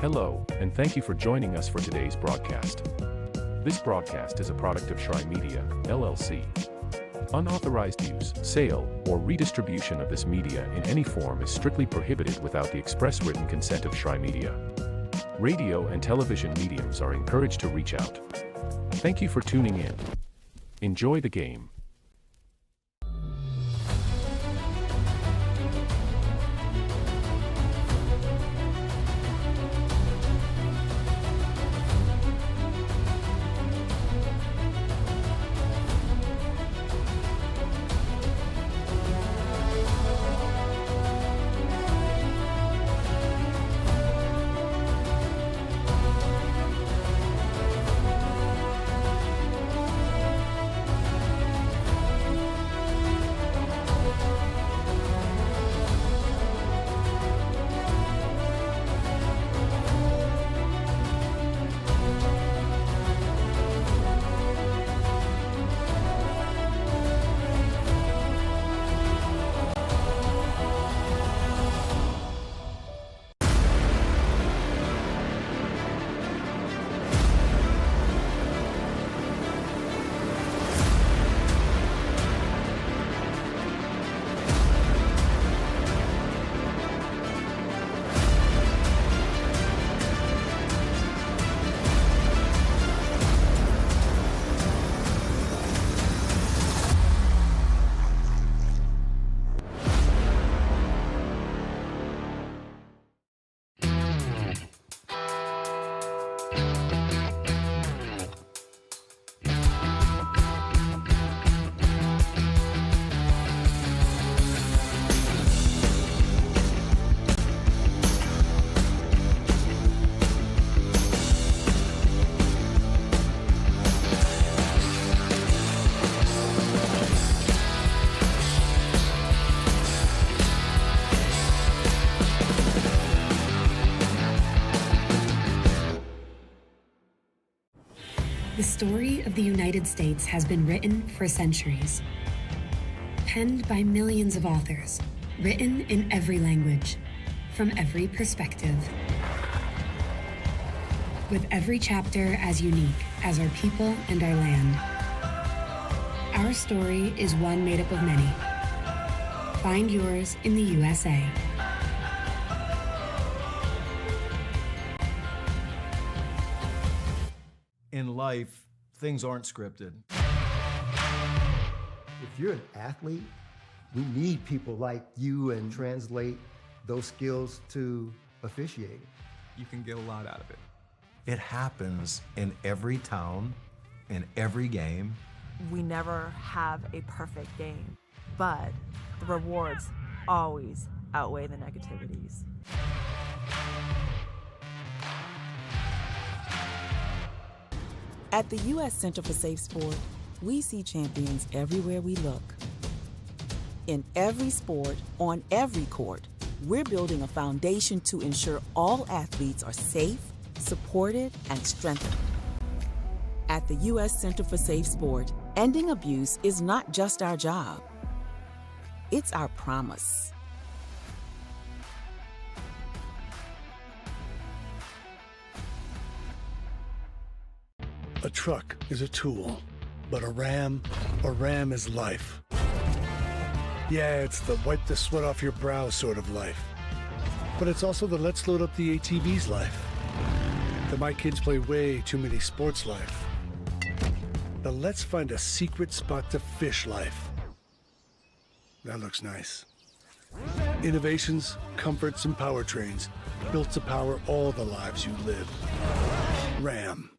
Hello, and thank you for joining us for today's broadcast. This broadcast is a product of Shry Media, LLC. Unauthorized use, sale, or redistribution of this media in any form is strictly prohibited without the express written consent of Shry Media. Radio and television mediums are encouraged to reach out. Thank you for tuning in. Enjoy the game. The story of the United States has been written for centuries. Penned by millions of authors, written in every language, from every perspective. With every chapter as unique as our people and our land. Our story is one made up of many. Find yours in the USA. In life, things aren't scripted. If you're an athlete, we need people like you and translate those skills to officiating. You can get a lot out of it. It happens in every town, in every game. We never have a perfect game, but the rewards always outweigh the negativities. At the U.S. Center for Safe Sport, we see champions everywhere we look. In every sport, on every court, we're building a foundation to ensure all athletes are safe, supported, and strengthened. At the U.S. Center for Safe Sport, ending abuse is not just our job. It's our promise. A truck is a tool, but a ram is life. Yeah, it's the wipe the sweat off your brow sort of life. But it's also the let's load up the ATV's life. The my kids play way too many sports life. The let's find a secret spot to fish life. That looks nice. Innovations, comforts, and powertrains built to power all the lives you live. Ram.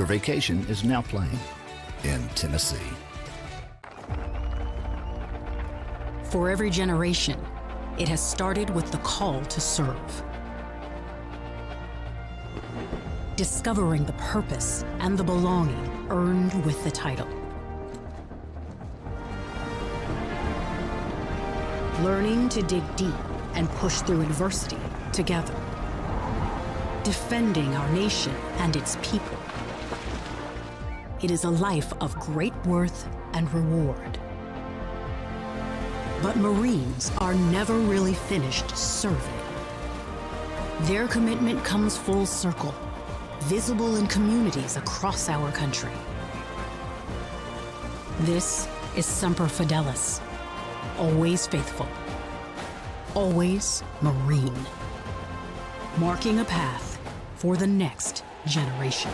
Your vacation is now playing in Tennessee. For every generation, it has started with the call to serve. Discovering the purpose and the belonging earned with the title. Learning to dig deep and push through adversity together. Defending our nation and its people. It is a life of great worth and reward. But Marines are never really finished serving. Their commitment comes full circle, visible in communities across our country. This is Semper Fidelis, always faithful, always Marine, marking a path for the next generation.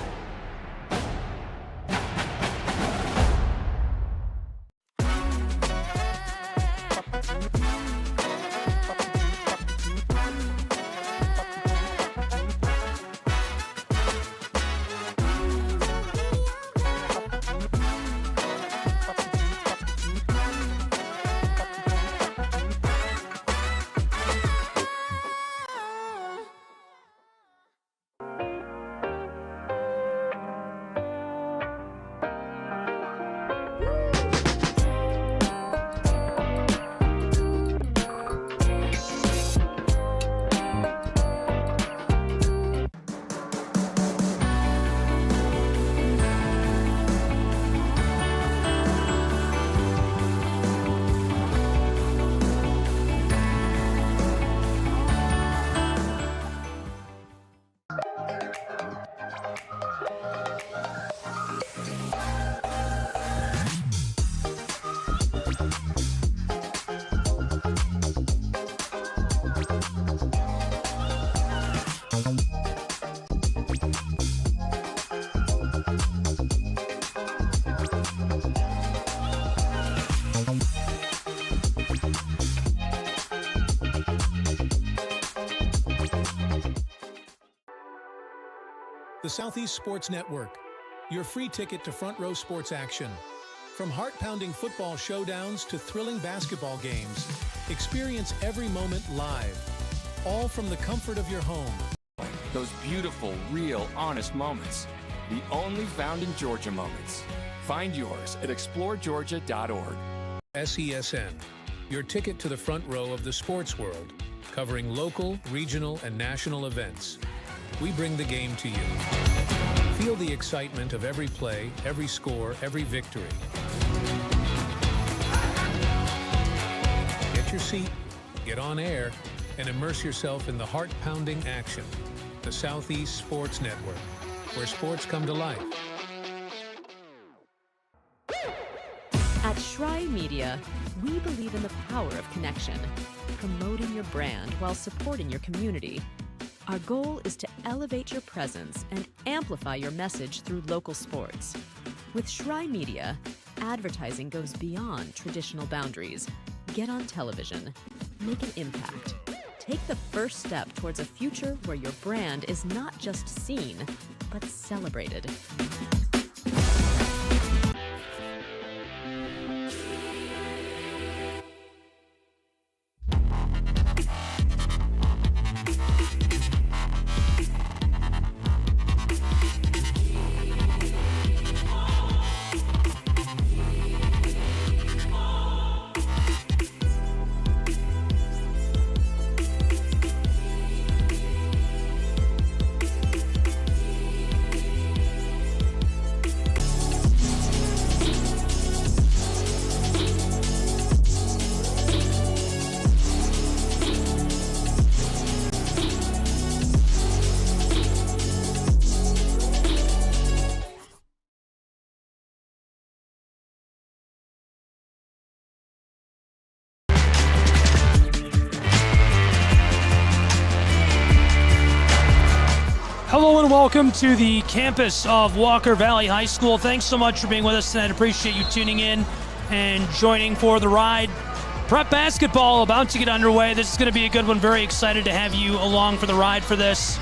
The Southeast Sports Network, your free ticket to front row sports action. From heart-pounding football showdowns to thrilling basketball games, experience every moment live, all from the comfort of your home. Those beautiful, real, honest moments. The only found in Georgia moments. Find yours at exploregeorgia.org. SESN, your ticket to the front row of the sports world, covering local, regional, and national events. We bring the game to you. Feel the excitement of every play, every score, every victory. Get your seat, get on air, and immerse yourself in the heart-pounding action. The Southeast Sports Network, where sports come to life. At Shry Media, we believe in the power of connection, promoting your brand while supporting your community. Our goal is to elevate your presence and amplify your message through local sports. With Shry Media, advertising goes beyond traditional boundaries. Get on television, make an impact. Take the first step towards a future where your brand is not just seen, but celebrated. Hello and welcome to the campus of Walker Valley High School. Thanks so much for being with us tonight. Appreciate you tuning in and joining for the ride. Prep basketball about to get underway. This is going to be a good one. Very excited to have you along for the ride for this.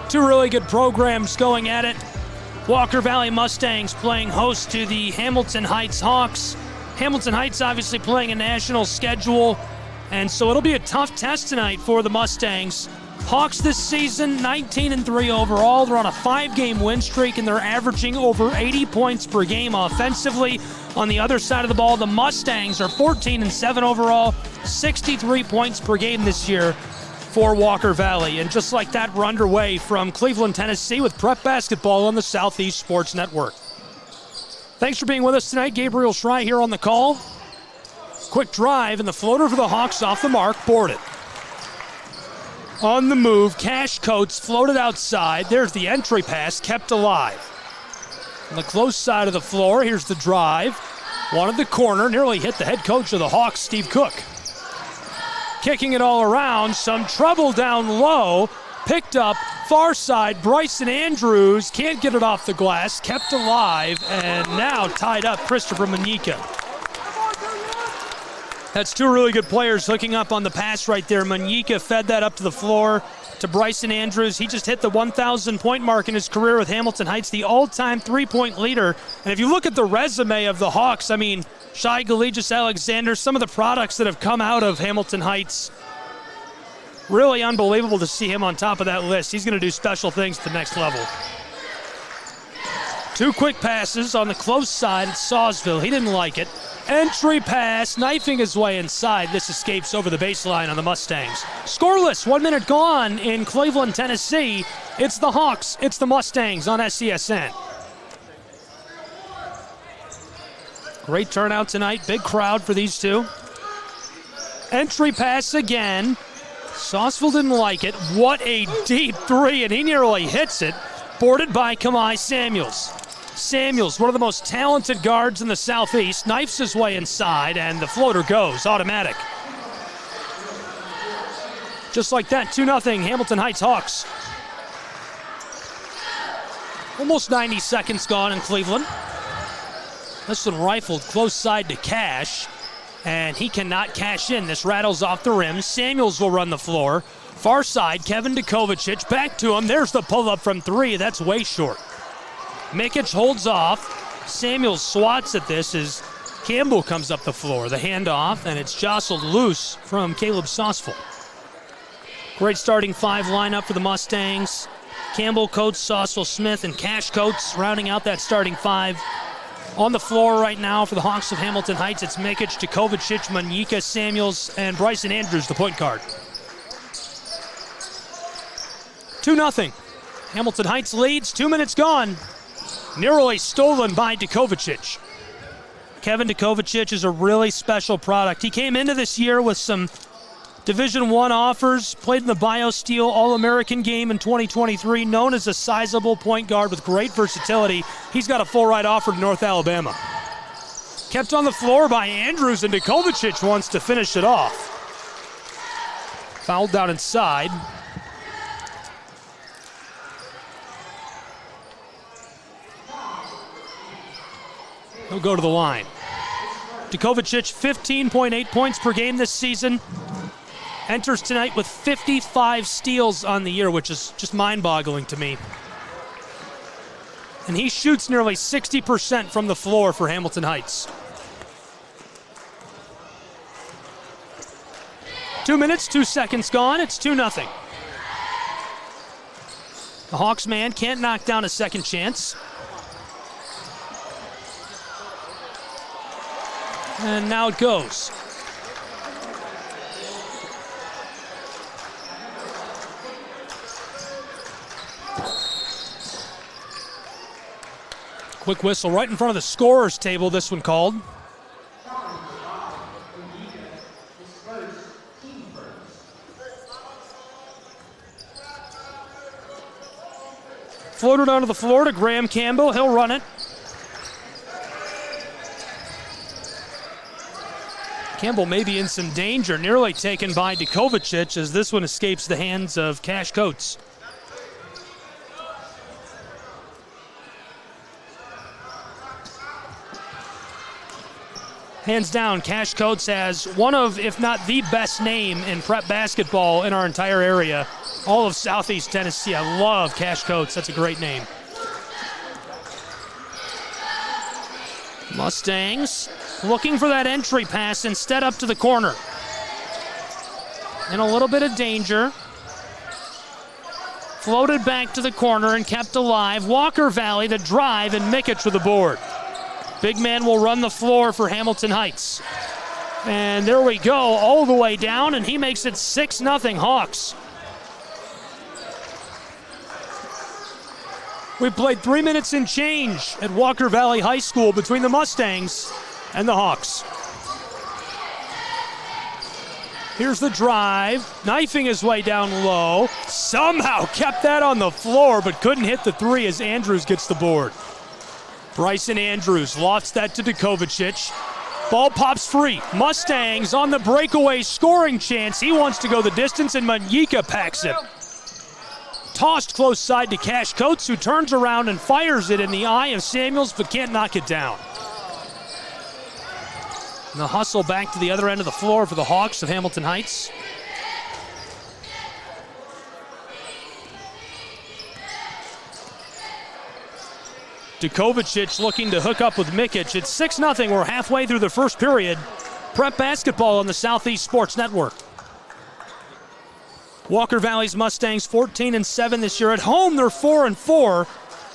Two really good programs going at it. Walker Valley Mustangs playing host to the Hamilton Heights Hawks. Hamilton Heights obviously playing a national schedule, and so it'll be a tough test tonight for the Mustangs. Hawks this season, 19-3 overall. They're on a 5-game win streak, and they're averaging over 80 points per game offensively. On the other side of the ball, the Mustangs are 14-7 overall, 63 points per game this year for Walker Valley. And just like that, we're underway from Cleveland, Tennessee with Prep Basketball on the Southeast Sports Network. Thanks for being with us tonight. Gabriel Schrei here on the call. Quick drive, and the floater for the Hawks off the mark, boarded. On the move, Cash Coates floated outside. There's the entry pass, kept alive. On the close side of the floor, here's the drive. Wanted the corner, nearly hit the head coach of the Hawks, Steve Cook. Kicking it all around, some trouble down low. Picked up, far side, Bryson Andrews. Can't get it off the glass, kept alive, and now tied up Christopher Manyika. That's two really good players hooking up on the pass right there. Manyika fed that up to the floor to Bryson Andrews. He just hit the 1,000-point mark in his career with Hamilton Heights, the all-time three-point leader. And if you look at the resume of the Hawks, I mean, Shai Gilgeous-Alexander, some of the products that have come out of Hamilton Heights, really unbelievable to see him on top of that list. He's going to do special things at the next level. Two quick passes on the close side at Sawsville. He didn't like it. Entry pass, knifing his way inside. This escapes over the baseline on the Mustangs. Scoreless, 1 minute gone in Cleveland, Tennessee. It's the Hawks, it's the Mustangs on SCSN. Great turnout tonight, big crowd for these two. Entry pass again. Sawsville didn't like it. What a deep three, and he nearly hits it. Boarded by Kamai Samuels. Samuels, one of the most talented guards in the Southeast, knifes his way inside, and the floater goes, automatic. Just like that, 2-0, Hamilton Heights Hawks. Almost 90 seconds gone in Cleveland. This one rifled close side to Cash, and he cannot cash in. This rattles off the rim. Samuels will run the floor. Far side, Kevin Dukovacic, back to him. There's the pull-up from three. That's way short. Mikic holds off. Samuels swats at this as Campbell comes up the floor. The handoff, and it's jostled loose from Caleb Sawsville. Great starting five lineup for the Mustangs. Campbell, Coates, Sawsville, Smith, and Cash Coates rounding out that starting five. On the floor right now for the Hawks of Hamilton Heights, it's Mikic, Dukovacic, Manyika, Samuels, and Bryson Andrews, the point guard. 2-0. Hamilton Heights leads, 2 minutes gone. Nearly stolen by Dukovacic. Kevin Dukovacic is a really special product. He came into this year with some Division I offers, played in the BioSteel All-American game in 2023, known as a sizable point guard with great versatility. He's got a full ride offer to North Alabama. Kept on the floor by Andrews, and Dukovacic wants to finish it off. Fouled down inside. He'll go to the line. Dukovacic, 15.8 points per game this season. Enters tonight with 55 steals on the year, which is just mind-boggling to me. And he shoots nearly 60% from the floor for Hamilton Heights. 2 minutes, 2 seconds gone. It's 2-0. The Hawks man can't knock down a second chance. And now it goes. Quick whistle right in front of the scorer's table, this one called. Floated onto the floor to Graham Campbell. He'll run it. Campbell may be in some danger, nearly taken by Dukovacic as this one escapes the hands of Cash Coates. Hands down, Cash Coates has one of, if not the best name in prep basketball in our entire area. All of Southeast Tennessee. I love Cash Coates. That's a great name. Mustangs looking for that entry pass, instead up to the corner. In a little bit of danger. Floated back to the corner and kept alive. Walker Valley, the drive, and Mikic with the board. Big man will run the floor for Hamilton Heights. And there we go, all the way down, and he makes it 6-0 Hawks. We played 3 minutes and change at Walker Valley High School between the Mustangs and the Hawks. Here's the drive, knifing his way down low. Somehow kept that on the floor, but couldn't hit the three as Andrews gets the board. Bryson Andrews lofts that to Dukovacic. Ball pops free. Mustangs on the breakaway scoring chance. He wants to go the distance, and Manyika packs it. Tossed close side to Cash Coates, who turns around and fires it in the eye of Samuels, but can't knock it down. And the hustle back to the other end of the floor for the Hawks of Hamilton Heights. Dukovacic looking to hook up with Mikic. It's 6-0. We're halfway through the first period. Prep basketball on the Southeast Sports Network. Walker Valley's Mustangs 14-7 this year. At home, they're 4-4.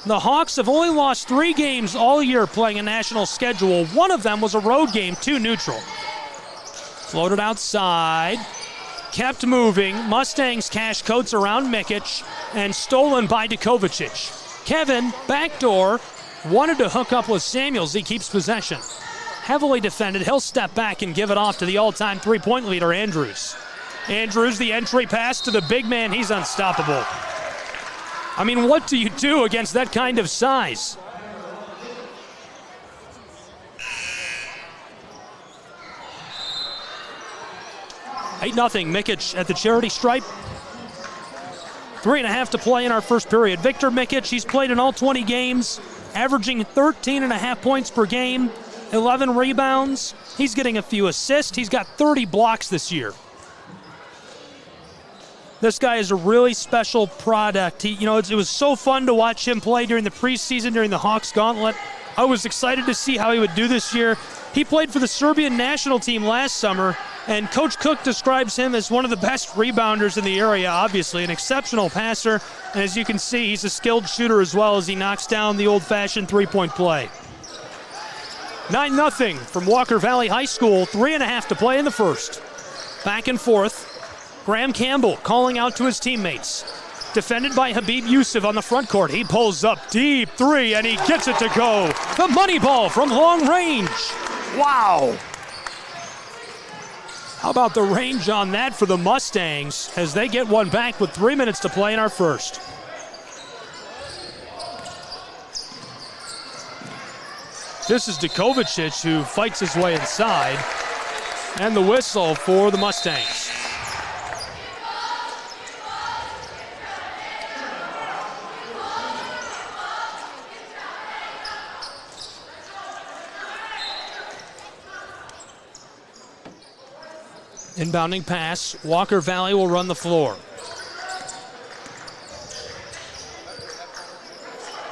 The Hawks have only lost 3 games all year playing a national schedule. One of them was a road game, 2 neutral. Floated outside. Kept moving. Mustangs Cash Coates around Mikic and stolen by Dukovacic. Kevin, backdoor, wanted to hook up with Samuels. He keeps possession. Heavily defended. He'll step back and give it off to the all-time three-point leader, Andrews. Andrews, the entry pass to the big man. He's unstoppable. I mean, what do you do against that kind of size? Eight 0 Mikic at the charity stripe. 3.5 to play in our first period. Victor Mikic, he's played in all 20 games, averaging 13.5 points per game, 11 rebounds. He's getting a few assists. He's got 30 blocks this year. This guy is a really special product. It was so fun to watch him play during the preseason, during the Hawks Gauntlet. I was excited to see how he would do this year. He played for the Serbian national team last summer, and Coach Cook describes him as one of the best rebounders in the area, obviously, an exceptional passer. And as you can see, he's a skilled shooter as well as he knocks down the old-fashioned three-point play. 9-0 from Walker Valley High School, 3.5 to play in the first. Back and forth. Graham Campbell calling out to his teammates. Defended by Habib Yusuf on the front court. He pulls up deep three, and he gets it to go. The money ball from long range. Wow. How about the range on that for the Mustangs as they get one back with 3 minutes to play in our first. This is Dukovacic who fights his way inside. And the whistle for the Mustangs. Inbounding pass. Walker Valley will run the floor.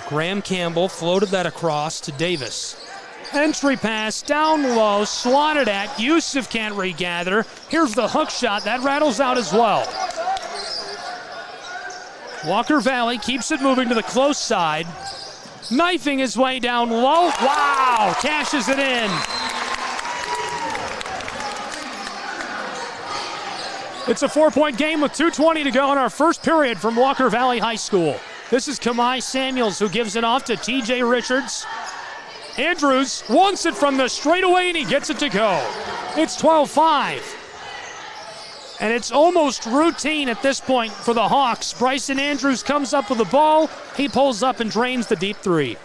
Graham Campbell floated that across to Davis. Entry pass down low, swatted at. Yusuf can't regather. Here's the hook shot. That rattles out as well. Walker Valley keeps it moving to the close side. Knifing his way down low. Wow! Cashes it in. It's a 4-point game with 2:20 to go in our first period from Walker Valley High School. This is Kamai Samuels who gives it off to TJ Richards. Andrews wants it from the straightaway and he gets it to go. It's 12-5. And it's almost routine at this point for the Hawks. Bryson Andrews comes up with the ball. He pulls up and drains the deep three.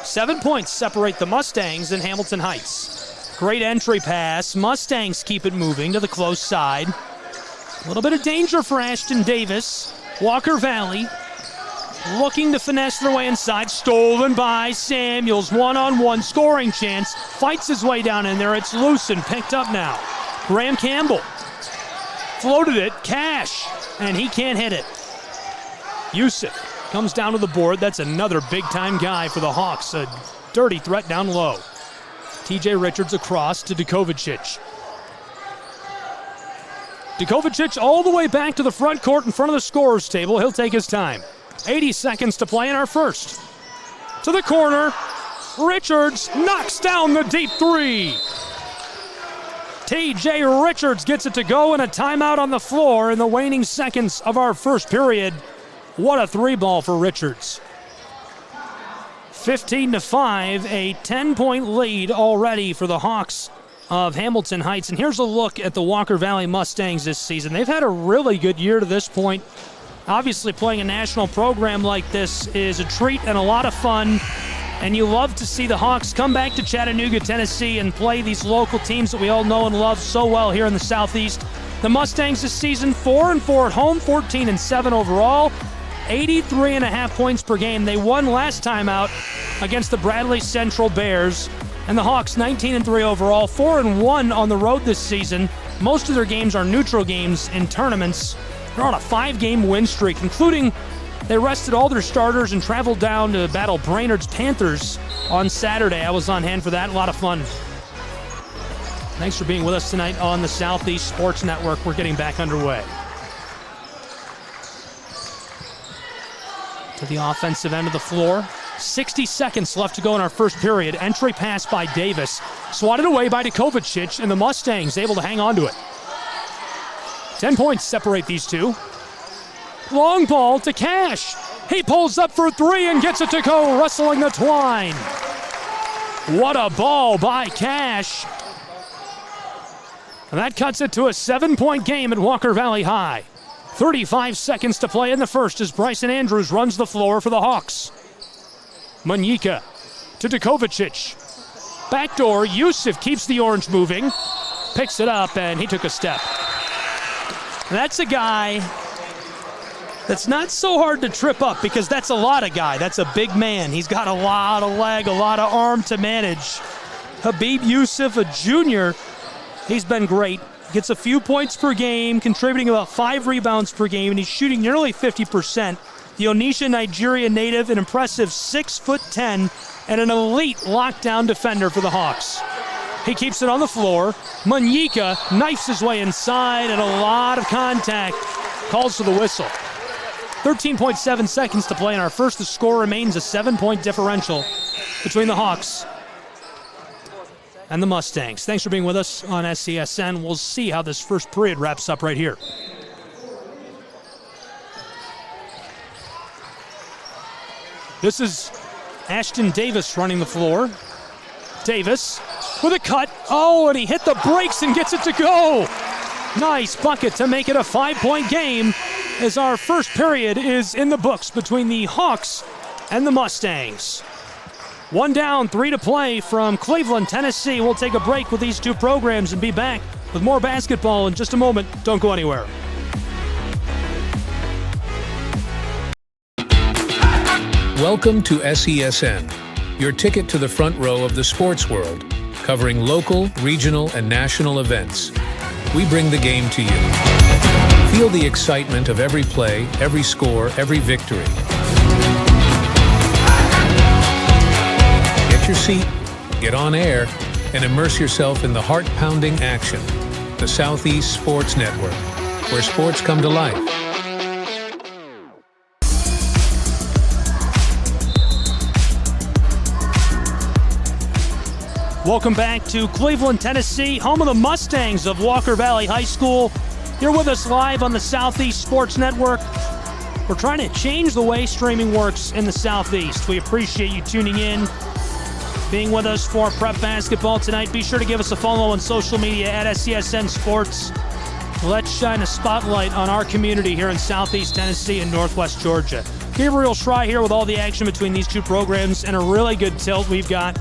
7 points separate the Mustangs and Hamilton Heights. Great entry pass. Mustangs keep it moving to the close side. A little bit of danger for Ashton Davis. Walker Valley looking to finesse their way inside. Stolen by Samuels. One-on-one scoring chance. Fights his way down in there. It's loose and picked up now. Graham Campbell floated it. Cash. And he can't hit it. Yusuf comes down to the board. That's another big-time guy for the Hawks. A dirty threat down low. TJ Richards across to Dukovacic. Dukovacic all the way back to the front court in front of the scorer's table. He'll take his time. 80 seconds to play in our first. To the corner. Richards knocks down the deep three. TJ Richards gets it to go, and a timeout on the floor in the waning seconds of our first period. What a three ball for Richards. 15-5, a 10-point lead already for the Hawks of Hamilton Heights. And here's a look at the Walker Valley Mustangs this season. They've had a really good year to this point. Obviously, playing a national program like this is a treat and a lot of fun. And you love to see the Hawks come back to Chattanooga, Tennessee, and play these local teams that we all know and love so well here in the Southeast. The Mustangs this season, 4-4 at home, 14-7 overall, 83.5 points per game. They won last time out against the Bradley Central Bears. And the Hawks, 19-3 overall, 4-1 on the road this season. Most of their games are neutral games in tournaments. They're on a 5-game win streak, including they rested all their starters and traveled down to battle Brainerd's Panthers on Saturday. I was on hand for that. A lot of fun. Thanks for being with us tonight on the Southeast Sports Network. We're getting back underway. To the offensive end of the floor. 60 seconds left to go in our first period. Entry pass by Davis. Swatted away by Dukovacic, and the Mustangs able to hang on to it. 10 points separate these two. Long ball to Cash. He pulls up for three and gets it to go, wrestling the twine. What a ball by Cash. And that cuts it to a 7-point game at Walker Valley High. 35 seconds to play in the first as Bryson Andrews runs the floor for the Hawks. Manyika to Dukovacic. Backdoor, Yusuf keeps the orange moving. Picks it up, and he took a step. That's a guy that's not so hard to trip up because that's a lot of guy. That's a big man. He's got a lot of leg, a lot of arm to manage. Habib Yusuf, a junior, he's been great. Gets a few points per game, contributing about 5 rebounds per game, and he's shooting nearly 50%. The Onitsha, Nigeria native, an impressive 6'10", and an elite lockdown defender for the Hawks. He keeps it on the floor. Manyika knifes his way inside, and a lot of contact. Calls for the whistle. 13.7 seconds to play in our first. The score remains a 7-point differential between the Hawks and the Mustangs. Thanks for being with us on SCSN. We'll see how this first period wraps up right here. This is Ashton Davis running the floor. Davis with a cut. Oh, and he hit the brakes and gets it to go. Nice bucket to make it a 5-point game as our first period is in the books between the Hawks and the Mustangs. 1 down, 3 to play from Cleveland, Tennessee. We'll take a break with these two programs and be back with more basketball in just a moment. Don't go anywhere. Welcome to SESN, your ticket to the front row of the sports world, covering local, regional, and national events. We bring the game to you. Feel the excitement of every play, every score, every victory. Get your seat, get on air, and immerse yourself in the heart-pounding action. The Southeast Sports Network, where sports come to life. Welcome back to Cleveland, Tennessee, home of the Mustangs of Walker Valley High School. You're with us live on the Southeast Sports Network. We're trying to change the way streaming works in the Southeast. We appreciate you tuning in, being with us for prep basketball tonight. Be sure to give us a follow on social media at SCSN Sports. Let's shine a spotlight on our community here in Southeast Tennessee and Northwest Georgia. Gabriel Schrei here with all the action between these two programs and a really good tilt we've got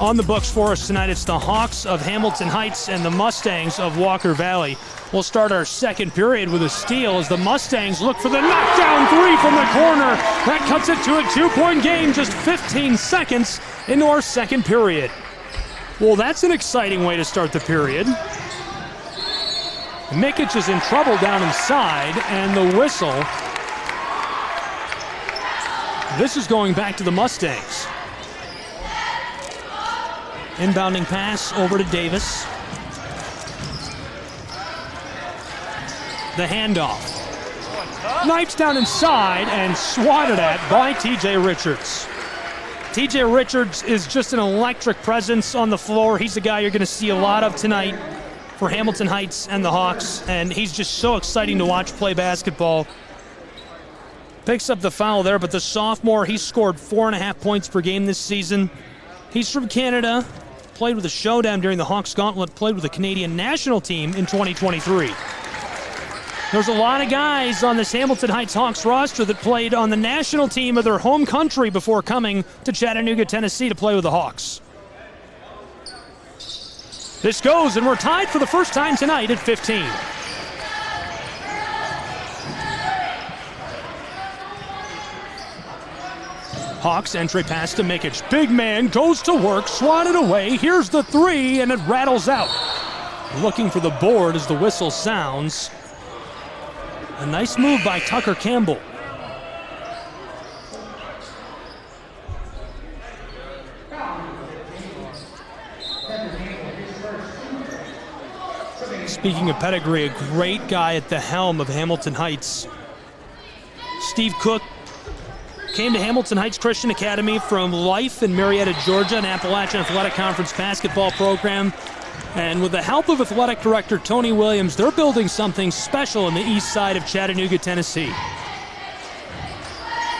on the books for us tonight. It's the Hawks of Hamilton Heights and the Mustangs of Walker Valley. We'll start our second period with a steal as the Mustangs look for the knockdown three from the corner. That cuts it to a 2-point game just 15 seconds into our second period. Well, that's an exciting way to start the period. Mikic is in trouble down inside, and the whistle. This is going back to the Mustangs. Inbounding pass over to Davis. The handoff. Knifes down inside and swatted at by T.J. Richards. T.J. Richards is just an electric presence on the floor. He's the guy you're going to see a lot of tonight for Hamilton Heights and the Hawks, and he's just so exciting to watch play basketball. Picks up the foul there, but the sophomore, he's scored 4.5 points per game this season. He's from Canada, played with the Showdown during the Hawks Gauntlet, played with the Canadian national team in 2023. There's a lot of guys on this Hamilton Heights Hawks roster that played on the national team of their home country before coming to Chattanooga, Tennessee to play with the Hawks. This goes, and we're tied for the first time tonight at 15. Hawks entry pass to Mikic. Big man goes to work, swatted away. Here's the three, and it rattles out. Looking for the board as the whistle sounds. A nice move by Tucker Campbell. Speaking of pedigree, a great guy at the helm of Hamilton Heights. Steve Cook came to Hamilton Heights Christian Academy from Life in Marietta, Georgia, an Appalachian Athletic Conference basketball program. And with the help of athletic director Tony Williams, they're building something special in the east side of Chattanooga, Tennessee.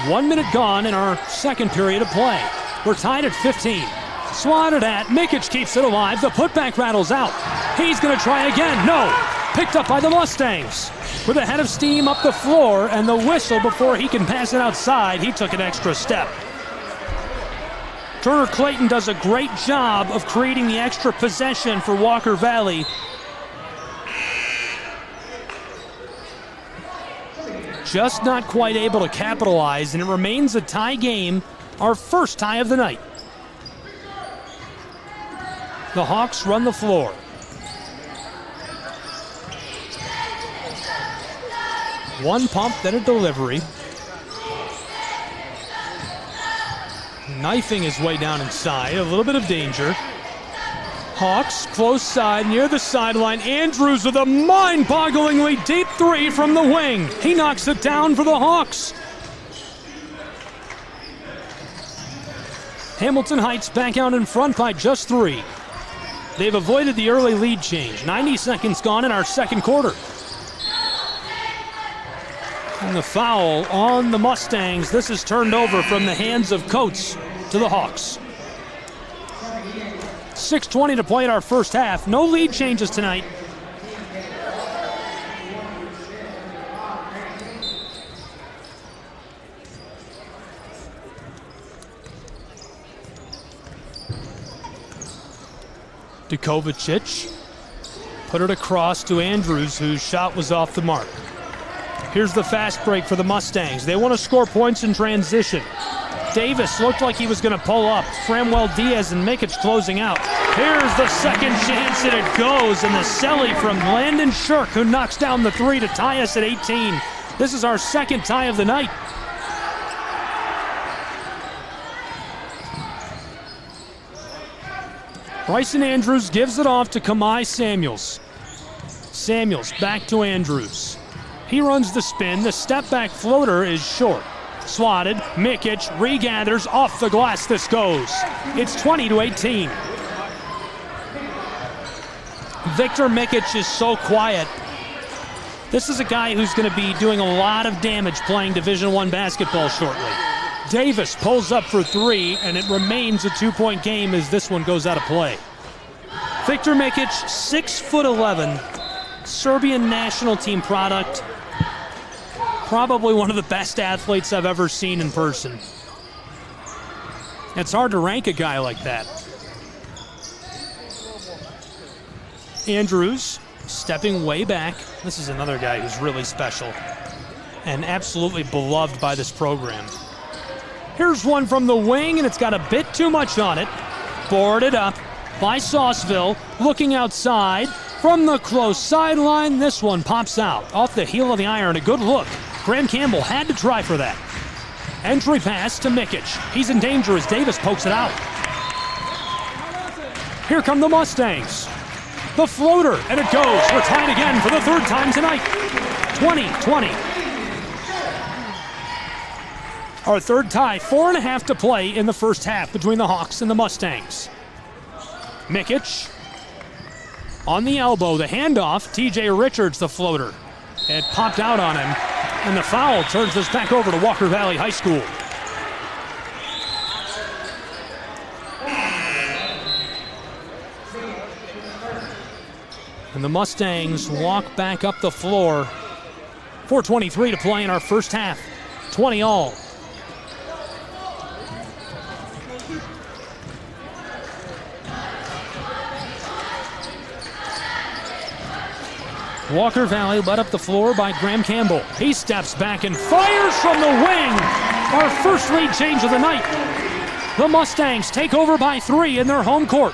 1 minute gone in our second period of play. We're tied at 15. Swatted at. Mikic keeps it alive. The putback rattles out. He's going to try again. No. Picked up by the Mustangs. With a head of steam up the floor and the whistle before he can pass it outside, he took an extra step. Turner Clayton does a great job of creating the extra possession for Walker Valley. Just not quite able to capitalize, and it remains a tie game, our first tie of the night. The Hawks run the floor. One pump, then a delivery. Knifing his way down inside, a little bit of danger. Hawks, close side, near the sideline. Andrews with a mind-bogglingly deep three from the wing. He knocks it down for the Hawks. Hamilton Heights back out in front by just 3. They've avoided the early lead change. 90 seconds gone in our second quarter. And the foul on the Mustangs. This is turned over from the hands of Coates to the Hawks. 6:20 to play in our first half. No lead changes tonight. Dukovicic put it across to Andrews, whose shot was off the mark. Here's the fast break for the Mustangs. They want to score points in transition. Davis looked like he was going to pull up. Framwell Diaz and Mikic closing out. Here's the second chance, and it goes. And the celly from Landon Shirk, who knocks down the three to tie us at 18. This is our second tie of the night. Bryson Andrews gives it off to Kamai Samuels. Samuels back to Andrews. He runs the spin. The step-back floater is short. Swatted. Mikic regathers. Off the glass this goes. It's 20-18. Victor Mikic is so quiet. This is a guy who's going to be doing a lot of damage playing Division I basketball shortly. Davis pulls up for 3, and it remains a 2-point game as this one goes out of play. Victor Mikic, 6'11", Serbian national team product. Probably one of the best athletes I've ever seen in person. It's hard to rank a guy like that. Andrews stepping way back. This is another guy who's really special and absolutely beloved by this program. Here's one from the wing, and it's got a bit too much on it. Boarded up by Sauceville, looking outside from the close sideline. This one pops out off the heel of the iron. A good look. Graham Campbell had to try for that. Entry pass to Mikic. He's in danger as Davis pokes it out. Here come the Mustangs. The floater, and it goes. We're tied again for the third time tonight. 20-20. Our third tie, 4.5 to play in the first half between the Hawks and the Mustangs. Mikic on the elbow, the handoff, TJ Richards, the floater. It popped out on him, and the foul turns this back over to Walker Valley High School. And the Mustangs walk back up the floor. 4:23 to play in our first half. 20 all. Walker Valley led up the floor by Graham Campbell. He steps back and fires from the wing. Our first lead change of the night. The Mustangs take over by 3 in their home court.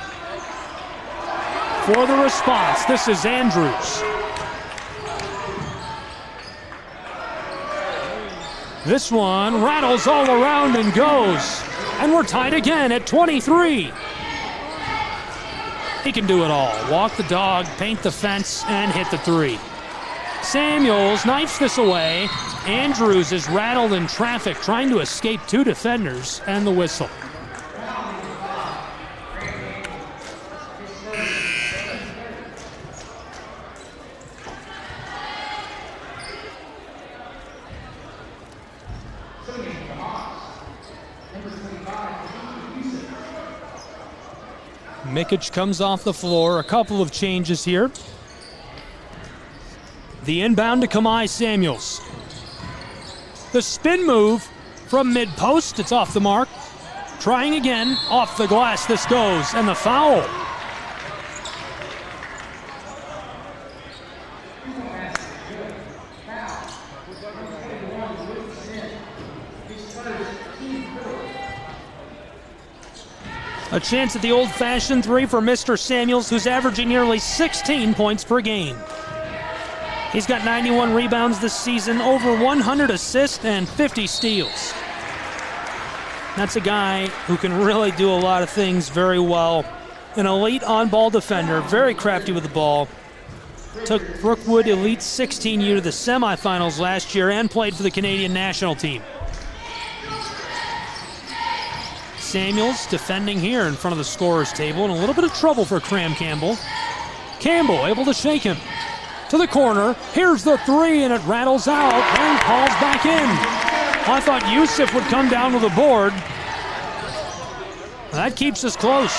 For the response, this is Andrews. This one rattles all around and goes. And we're tied again at 23. He can do it all. Walk the dog, paint the fence, and hit the 3. Samuels knifes this away. Andrews is rattled in traffic, trying to escape 2 defenders, and the whistle. Mikic comes off the floor. A couple of changes here. The inbound to Kamai Samuels. The spin move from mid-post. It's off the mark. Trying again. Off the glass this goes. And the foul. A chance at the old-fashioned 3 for Mr. Samuels, who's averaging nearly 16 points per game. He's got 91 rebounds this season, over 100 assists, and 50 steals. That's a guy who can really do a lot of things very well. An elite on-ball defender, very crafty with the ball. Took Brookwood Elite 16U to the semifinals last year and played for the Canadian national team. Samuels defending here in front of the scorer's table, and a little bit of trouble for Graham Campbell. Campbell able to shake him to the corner. Here's the 3, and it rattles out and calls back in. I thought Yusuf would come down with a board. That keeps us close.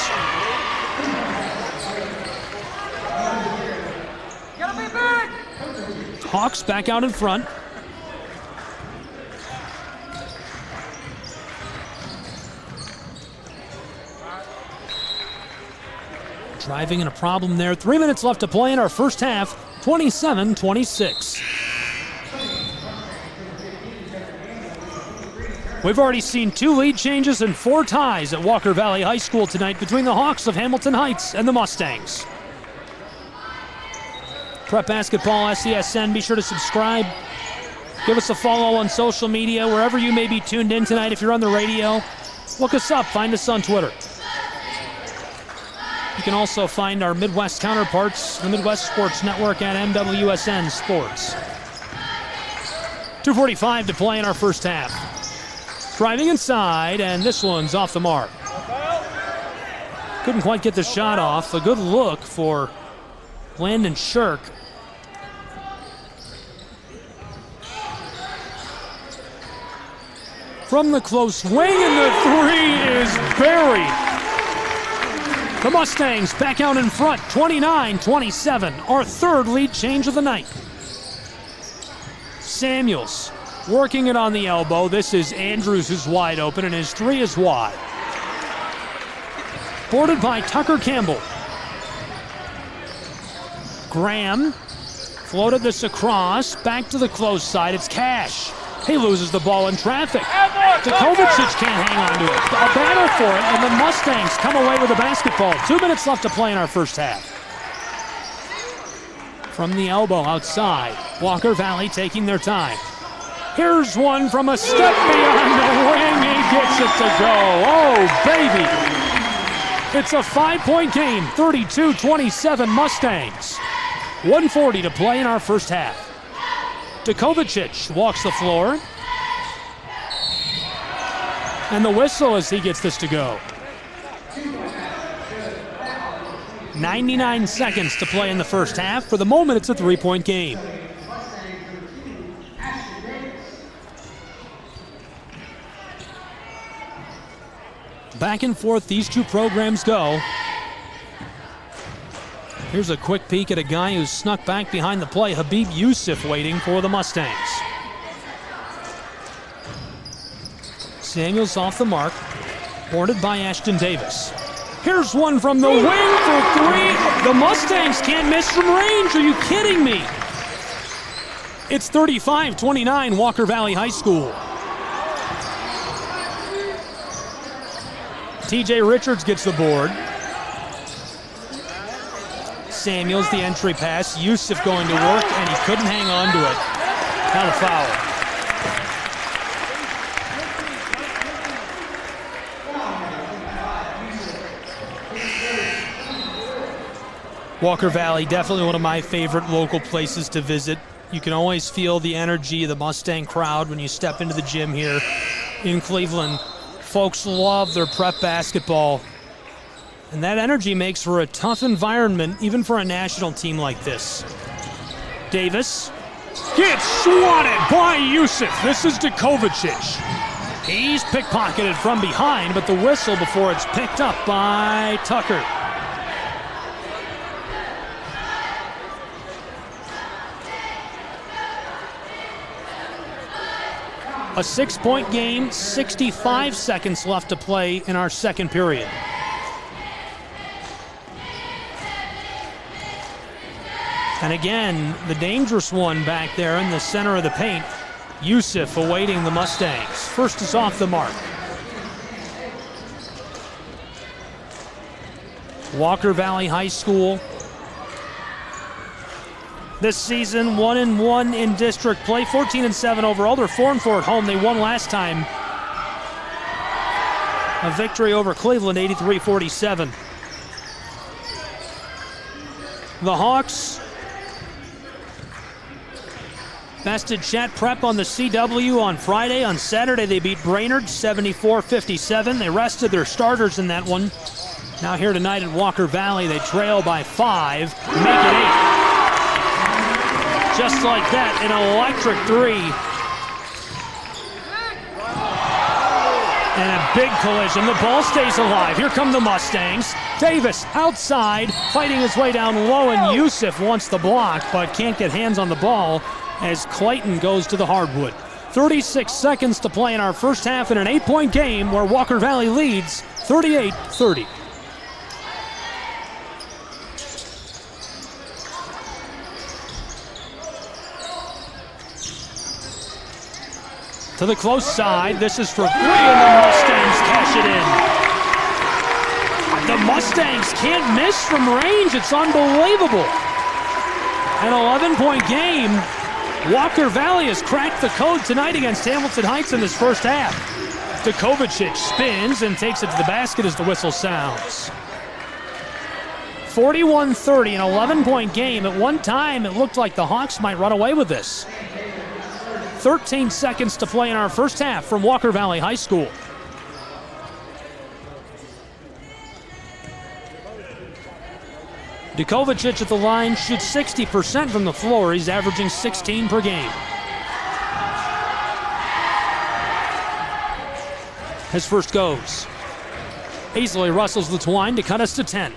Hawks back out in front. Driving in a problem there. 3 minutes left to play in our first half. 27-26. We've already seen 2 lead changes and 4 ties at Walker Valley High School tonight between the Hawks of Hamilton Heights and the Mustangs. Prep Basketball SESN, be sure to subscribe. Give us a follow on social media, wherever you may be tuned in tonight. If you're on the radio, look us up, find us on Twitter. You can also find our Midwest counterparts, the Midwest Sports Network at MWSN Sports. 2:45 to play in our first half. Driving inside, and this one's off the mark. Couldn't quite get the shot off. A good look for Landon Shirk. From the close wing, and the 3 is buried. The Mustangs back out in front, 29-27, our third lead change of the night. Samuels working it on the elbow. This is Andrews, who's wide open, and his 3 is wide. Boarded by Tucker Campbell. Graham floated this across, back to the close side. It's Cash. He loses the ball in traffic. Kovacic can't hang on to it. A battle for it, and the Mustangs come away with the basketball. 2 minutes left to play in our first half. From the elbow outside, Walker Valley taking their time. Here's one from a step beyond the wing. He gets it to go. Oh, baby. It's a 5-point game, 32-27 Mustangs. 1:40 to play in our first half. Dukovacic walks the floor. And the whistle as he gets this to go. 99 seconds to play in the first half. For the moment, it's a 3-point game. Back and forth these two programs go. Here's a quick peek at a guy who snuck back behind the play. Habib Youssef waiting for the Mustangs. Samuels off the mark, boarded by Ashton Davis. Here's one from the wing for three. The Mustangs can't miss from range. Are you kidding me? It's 35-29 Walker Valley High School. TJ Richards gets the board. Samuels, the entry pass. Youssef going to work, and he couldn't hang on to it. Now the foul. Walker Valley, definitely one of my favorite local places to visit. You can always feel the energy of the Mustang crowd when you step into the gym here in Cleveland. Folks love their prep basketball. And that energy makes for a tough environment, even for a national team like this. Davis gets swatted by Youssef. This is Dukovacic. He's pickpocketed from behind, but the whistle before it's picked up by Tucker. A 6-point game, 65 seconds left to play in our second period. And again, the dangerous one back there in the center of the paint. Youssef awaiting the Mustangs. First is off the mark. Walker Valley High School. This season, 1-1 in district play, 14-7 overall. They're 4-4 at home. They won last time. A victory over Cleveland, 83-47. The Hawks bested Chat Prep on the CW on Friday. On Saturday, they beat Brainerd 74-57. They rested their starters in that one. Now here tonight at Walker Valley, they trail by 5, make it 8. Just like that, an electric three. And a big collision. The ball stays alive. Here come the Mustangs. Davis outside, fighting his way down low, and Youssef wants the block, but can't get hands on the ball as Clayton goes to the hardwood. 36 seconds to play in our first half in an 8-point game where Walker Valley leads 38-30. To the close side, this is for 3, and the Mustangs cash it in. The Mustangs can't miss from range. It's unbelievable. An 11-point game. Walker Valley has cracked the code tonight against Hamilton Heights in this first half. Dukovacic spins and takes it to the basket as the whistle sounds. 41-30, an 11-point game. At one time, it looked like the Hawks might run away with this. 13 seconds to play in our first half from Walker Valley High School. Dukovacic at the line shoots 60% from the floor. He's averaging 16 per game. His first goes. Easily rustles the twine to cut us to 10.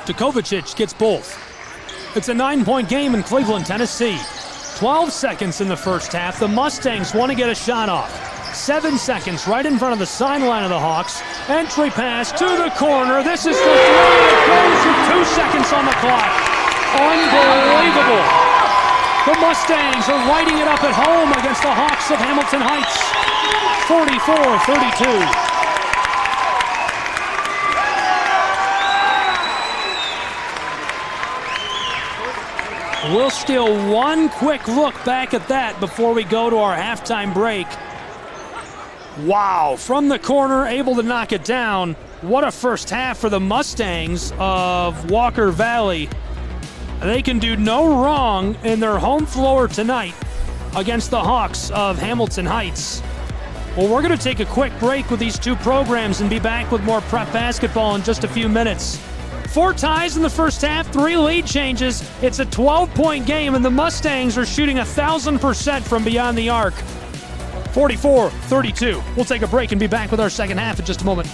Dukovacic gets both. It's a 9-point game in Cleveland, Tennessee. 12 seconds in the first half. The Mustangs want to get a shot off. 7 seconds right in front of the sideline of the Hawks. Entry pass to the corner. This is for 3. It goes with 2 seconds on the clock. Unbelievable. The Mustangs are lighting it up at home against the Hawks of Hamilton Heights. 44-32. We'll steal one quick look back at that before we go to our halftime break. Wow, from the corner, able to knock it down. What a first half for the Mustangs of Walker Valley. They can do no wrong in their home floor tonight against the Hawks of Hamilton Heights. Well, we're going to take a quick break with these two programs and be back with more prep basketball in just a few minutes. 4 ties in the first half, 3 lead changes. It's a 12-point game, and the Mustangs are shooting 1,000% from beyond the arc. 44-32. We'll take a break and be back with our second half in just a moment.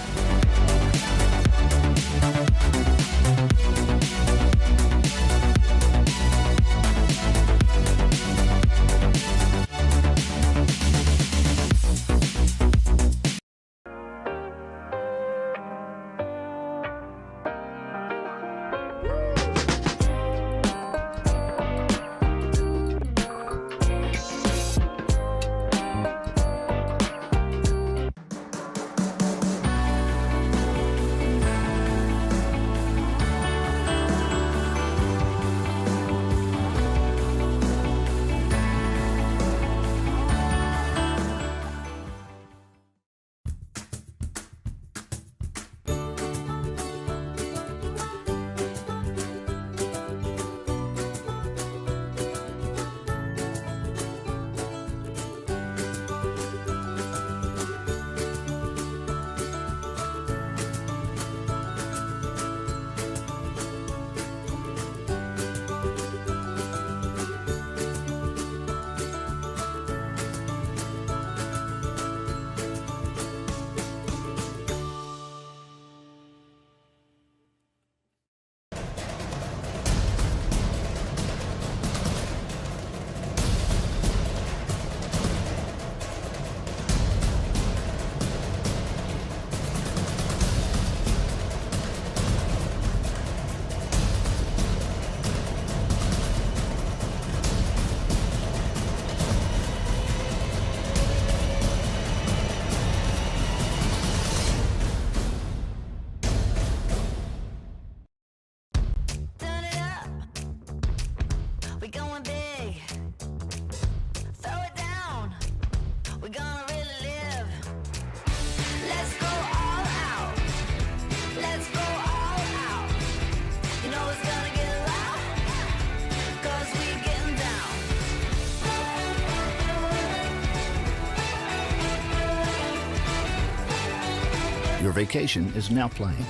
Your vacation is now playing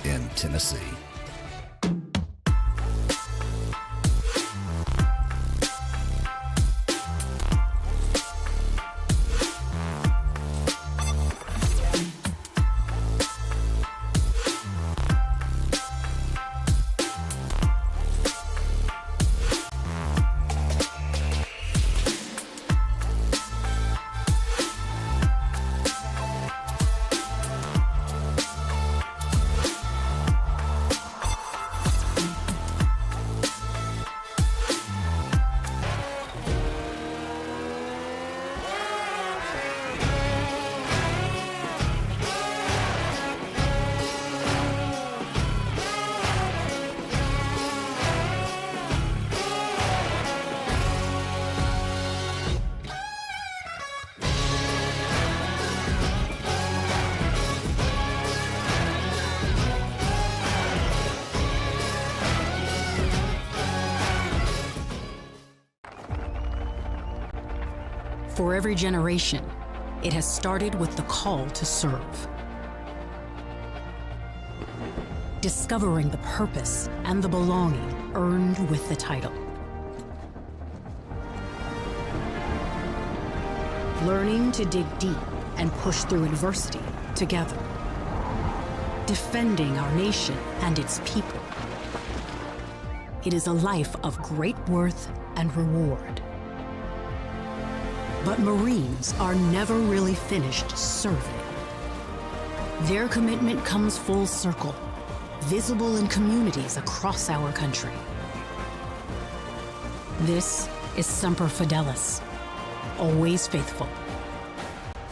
in Tennessee. For every generation, it has started with the call to serve. Discovering the purpose and the belonging earned with the title. Learning to dig deep and push through adversity together. Defending our nation and its people. It is a life of great worth and reward. But Marines are never really finished serving. Their commitment comes full circle, visible in communities across our country. This is Semper Fidelis, always faithful,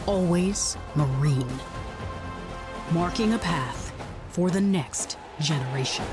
always Marine, marking a path for the next generation.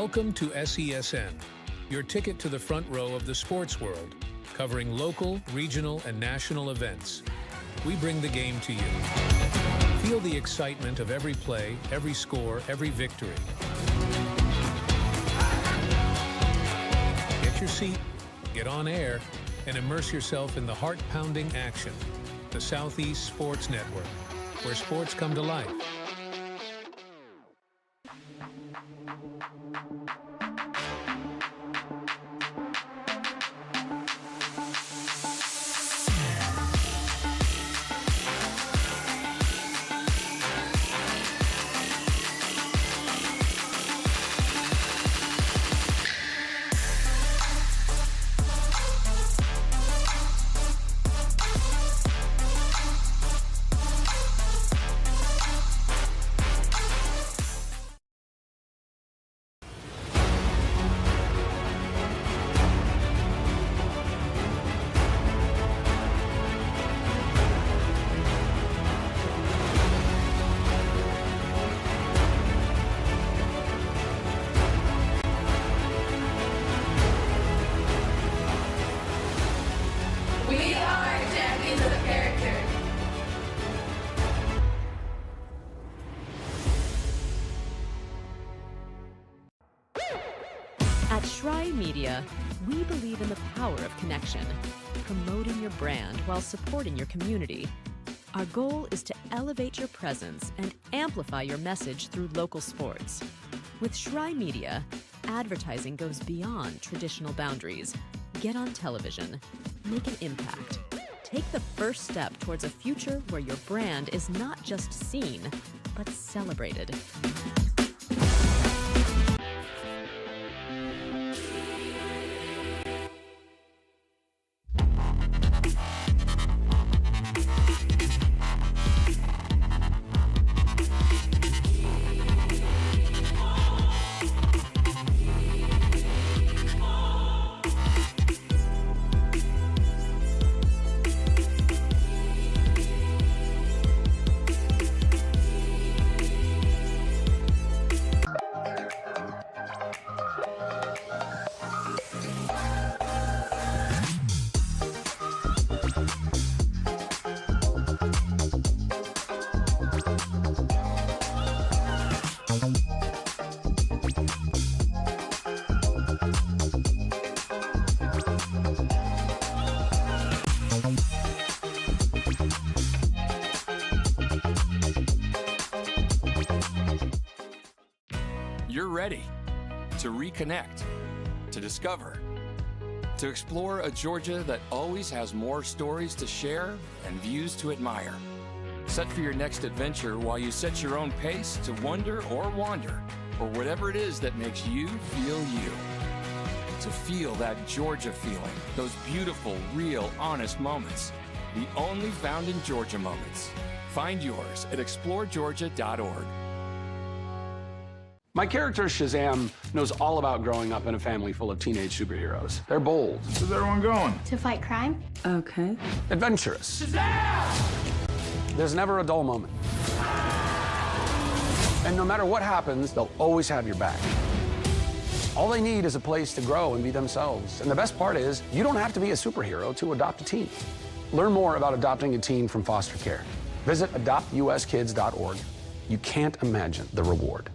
Welcome to SESN, your ticket to the front row of the sports world, covering local, regional, and national events. We bring the game to you. Feel the excitement of every play, every score, every victory. Get your seat, get on air, and immerse yourself in the heart-pounding action. The Southeast Sports Network, where sports come to life. At Shry Media, we believe in the power of connection, promoting your brand while supporting your community. Our goal is to elevate your presence and amplify your message through local sports. With Shry Media, advertising goes beyond traditional boundaries. Get on television, make an impact. Take the first step towards a future where your brand is not just seen, but celebrated. You're ready to reconnect, to discover, to explore a Georgia that always has more stories to share and views to admire. Set for your next adventure while you set your own pace to wonder or wander, or whatever it is that makes you feel you. To feel that Georgia feeling, those beautiful, real, honest moments. The only found in Georgia moments. Find yours at exploregeorgia.org. My character, Shazam, knows all about growing up in a family full of teenage superheroes. They're bold. Where's everyone going? To fight crime. Okay. Adventurous. Shazam! There's never a dull moment. And no matter what happens, they'll always have your back. All they need is a place to grow and be themselves. And the best part is, you don't have to be a superhero to adopt a teen. Learn more about adopting a teen from foster care. Visit adoptuskids.org. You can't imagine the reward.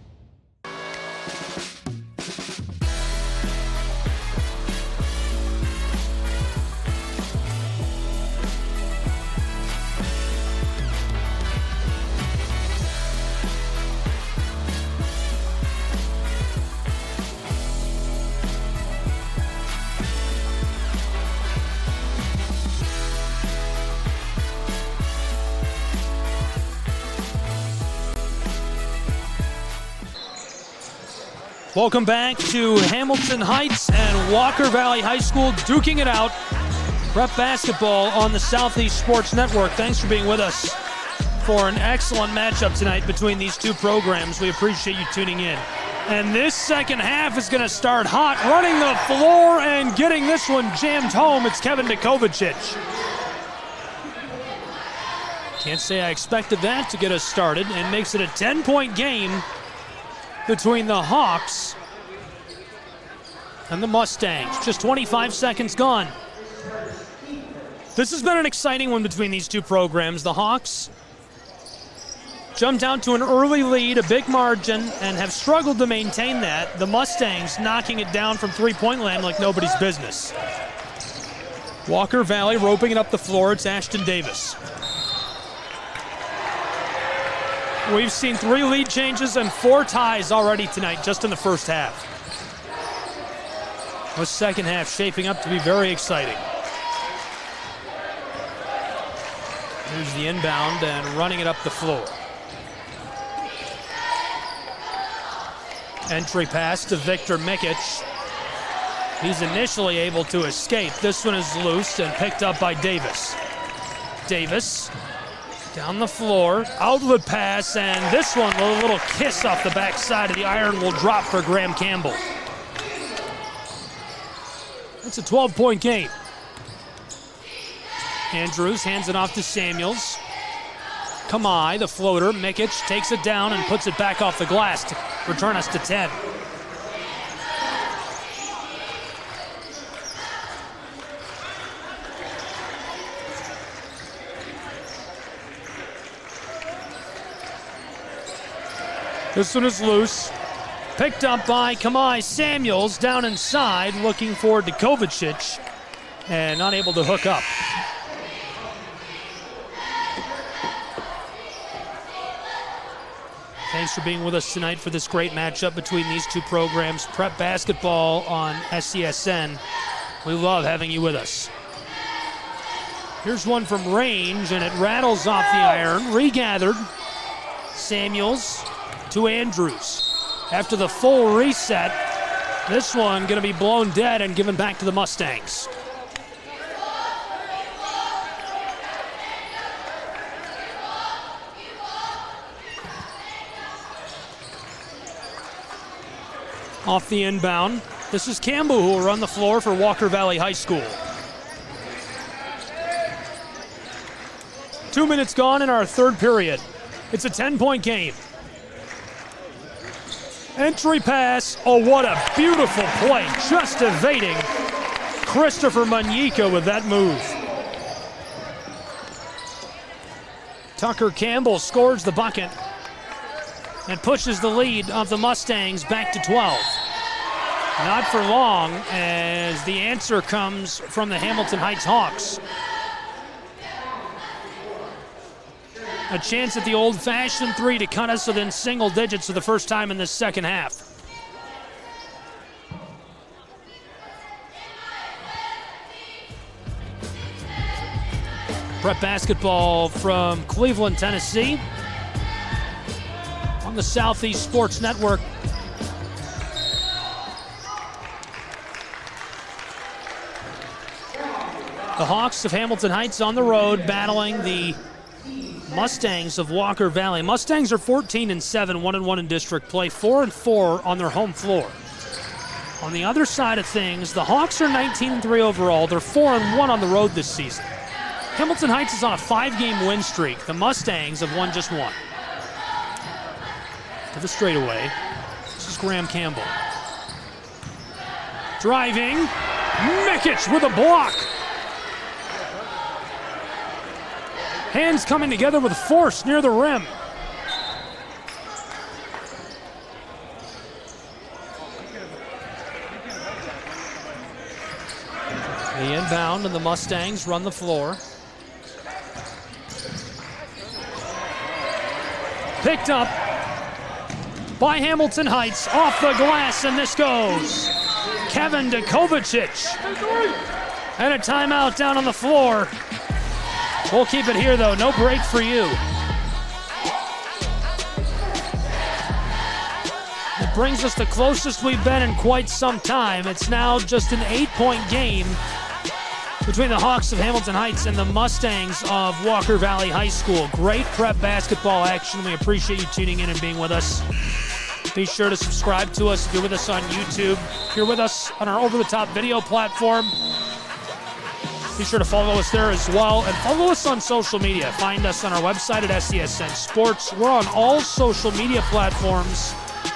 Welcome back to Hamilton Heights and Walker Valley High School duking it out. Prep basketball on the Southeast Sports Network. Thanks for being with us for an excellent matchup tonight between these two programs. We appreciate you tuning in. And this second half is going to start hot, running the floor and getting this one jammed home. It's Kevin Nikovicic. Can't say I expected that to get us started, and makes it a 10-point game between the Hawks and the Mustangs. Just 25 seconds gone. This has been an exciting one between these two programs. The Hawks jumped out to an early lead, a big margin, and have struggled to maintain that. The Mustangs knocking it down from three-point land like nobody's business. Walker Valley roping it up the floor. It's Ashton Davis. We've seen 3 lead changes and 4 ties already tonight, just in the first half. The second half shaping up to be very exciting. Here's the inbound and running it up the floor. Entry pass to Victor Mikic. He's initially able to escape. This one is loose and picked up by Davis. Davis down the floor, outlet pass, and this one, a little kiss off the backside of the iron, will drop for Graham Campbell. It's a 12-point game. Andrews hands it off to Samuels. Kamai, the floater. Mikic takes it down and puts it back off the glass to return us to 10. This one is loose. Picked up by Kamai. Samuels down inside, looking for Kovacic, and not able to hook up. Thanks for being with us tonight for this great matchup between these two programs. Prep basketball on SCSN. We love having you with us. Here's one from range, and it rattles off the iron. Regathered. Samuels to Andrews. After the full reset, this one going to be blown dead and given back to the Mustangs. Off the inbound, this is Campbell who will run the floor for Walker Valley High School. 2 minutes gone in our third period. It's a 10-point game. Entry pass. Oh, what a beautiful play. Just evading Christopher Manyika with that move. Tucker Campbell scores the bucket and pushes the lead of the Mustangs back to 12. Not for long, as the answer comes from the Hamilton Heights Hawks. A chance at the old-fashioned 3 to cut us within single digits for the first time in this second half. Prep basketball from Cleveland, Tennessee, on the Southeast Sports Network. The Hawks of Hamilton Heights on the road battling the Mustangs of Walker Valley. Mustangs are 14-7, 1-1 in district play, 4-4 on their home floor. On the other side of things, the Hawks are 19-3 overall. They're 4-1 on the road this season. Hamilton Heights is on a 5-game win streak. The Mustangs have won just 1. To the straightaway, this is Graham Campbell. Driving, Mikic with a block. Hands coming together with force near the rim. The inbound and the Mustangs run the floor. Picked up by Hamilton Heights off the glass, and this goes. Kevin Kovacic. And a timeout down on the floor. We'll keep it here, though. No break for you. It brings us the closest we've been in quite some time. It's now just an 8-point game between the Hawks of Hamilton Heights and the Mustangs of Walker Valley High School. Great prep basketball action. We appreciate you tuning in and being with us. Be sure to subscribe to us if you're with us on YouTube. If you're with us on our over-the-top video platform, be sure to follow us there as well, and follow us on social media. Find us on our website at SCSN Sports. We're on all social media platforms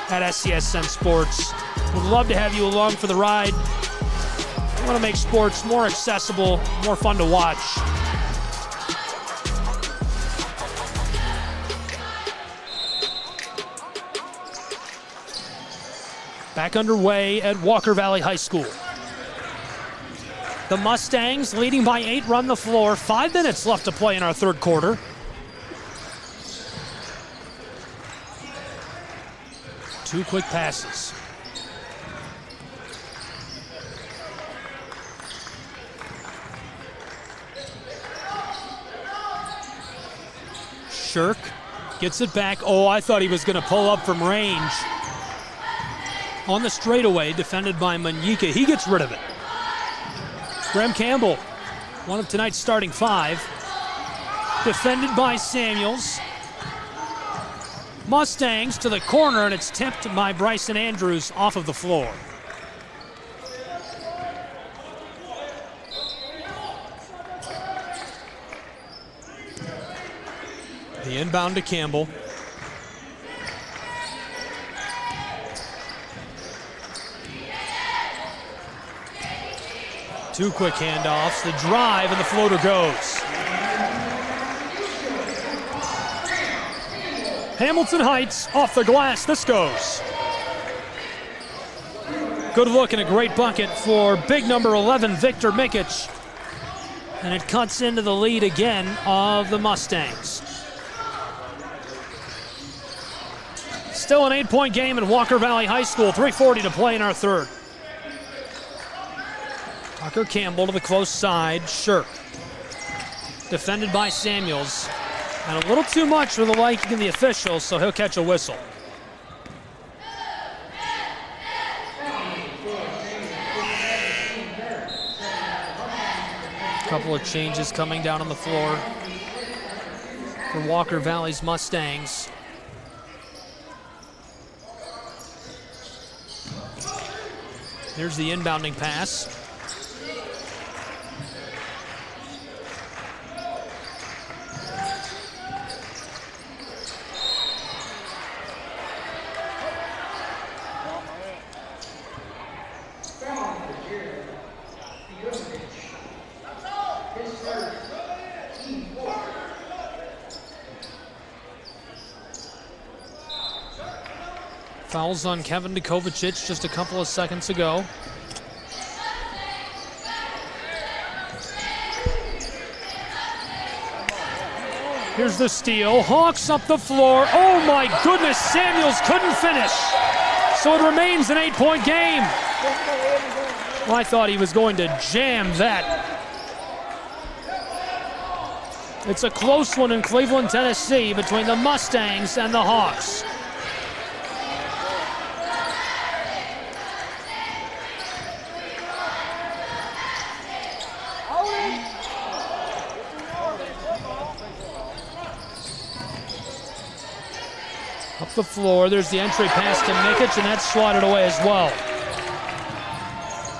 at SCSN Sports. Would love to have you along for the ride. We want to make sports more accessible, more fun to watch. Back underway at Walker Valley High School. The Mustangs, leading by 8, run the floor. 5 minutes left to play in our third quarter. Two quick passes. Shirk gets it back. Oh, I thought he was going to pull up from range. On the straightaway, defended by Manyika. He gets rid of it. Graham Campbell, one of tonight's starting 5. Defended by Samuels. Mustangs to the corner, and it's tipped by Bryson Andrews off of the floor. The inbound to Campbell. Two quick handoffs, the drive, and the floater goes. Hamilton Heights off the glass, this goes. Good look and a great bucket for big number 11, Victor Mikic. And it cuts into the lead again of the Mustangs. Still an 8-point game at Walker Valley High School, 3:40 to play in our third. Tucker Campbell to the close side, Shirk. Defended by Samuels. And a little too much for the liking of the officials, so he'll catch a whistle. A couple of changes coming down on the floor for Walker Valley's Mustangs. Here's the inbounding pass. Fouls on Kevin Dukovacic just a couple of seconds ago. Here's the steal. Hawks up the floor. Oh my goodness, Samuels couldn't finish. So it remains an 8-point game. Well, I thought he was going to jam that. It's a close one in Cleveland, Tennessee, between the Mustangs and the Hawks. Up the floor, there's the entry pass to Mikic, and that's swatted away as well.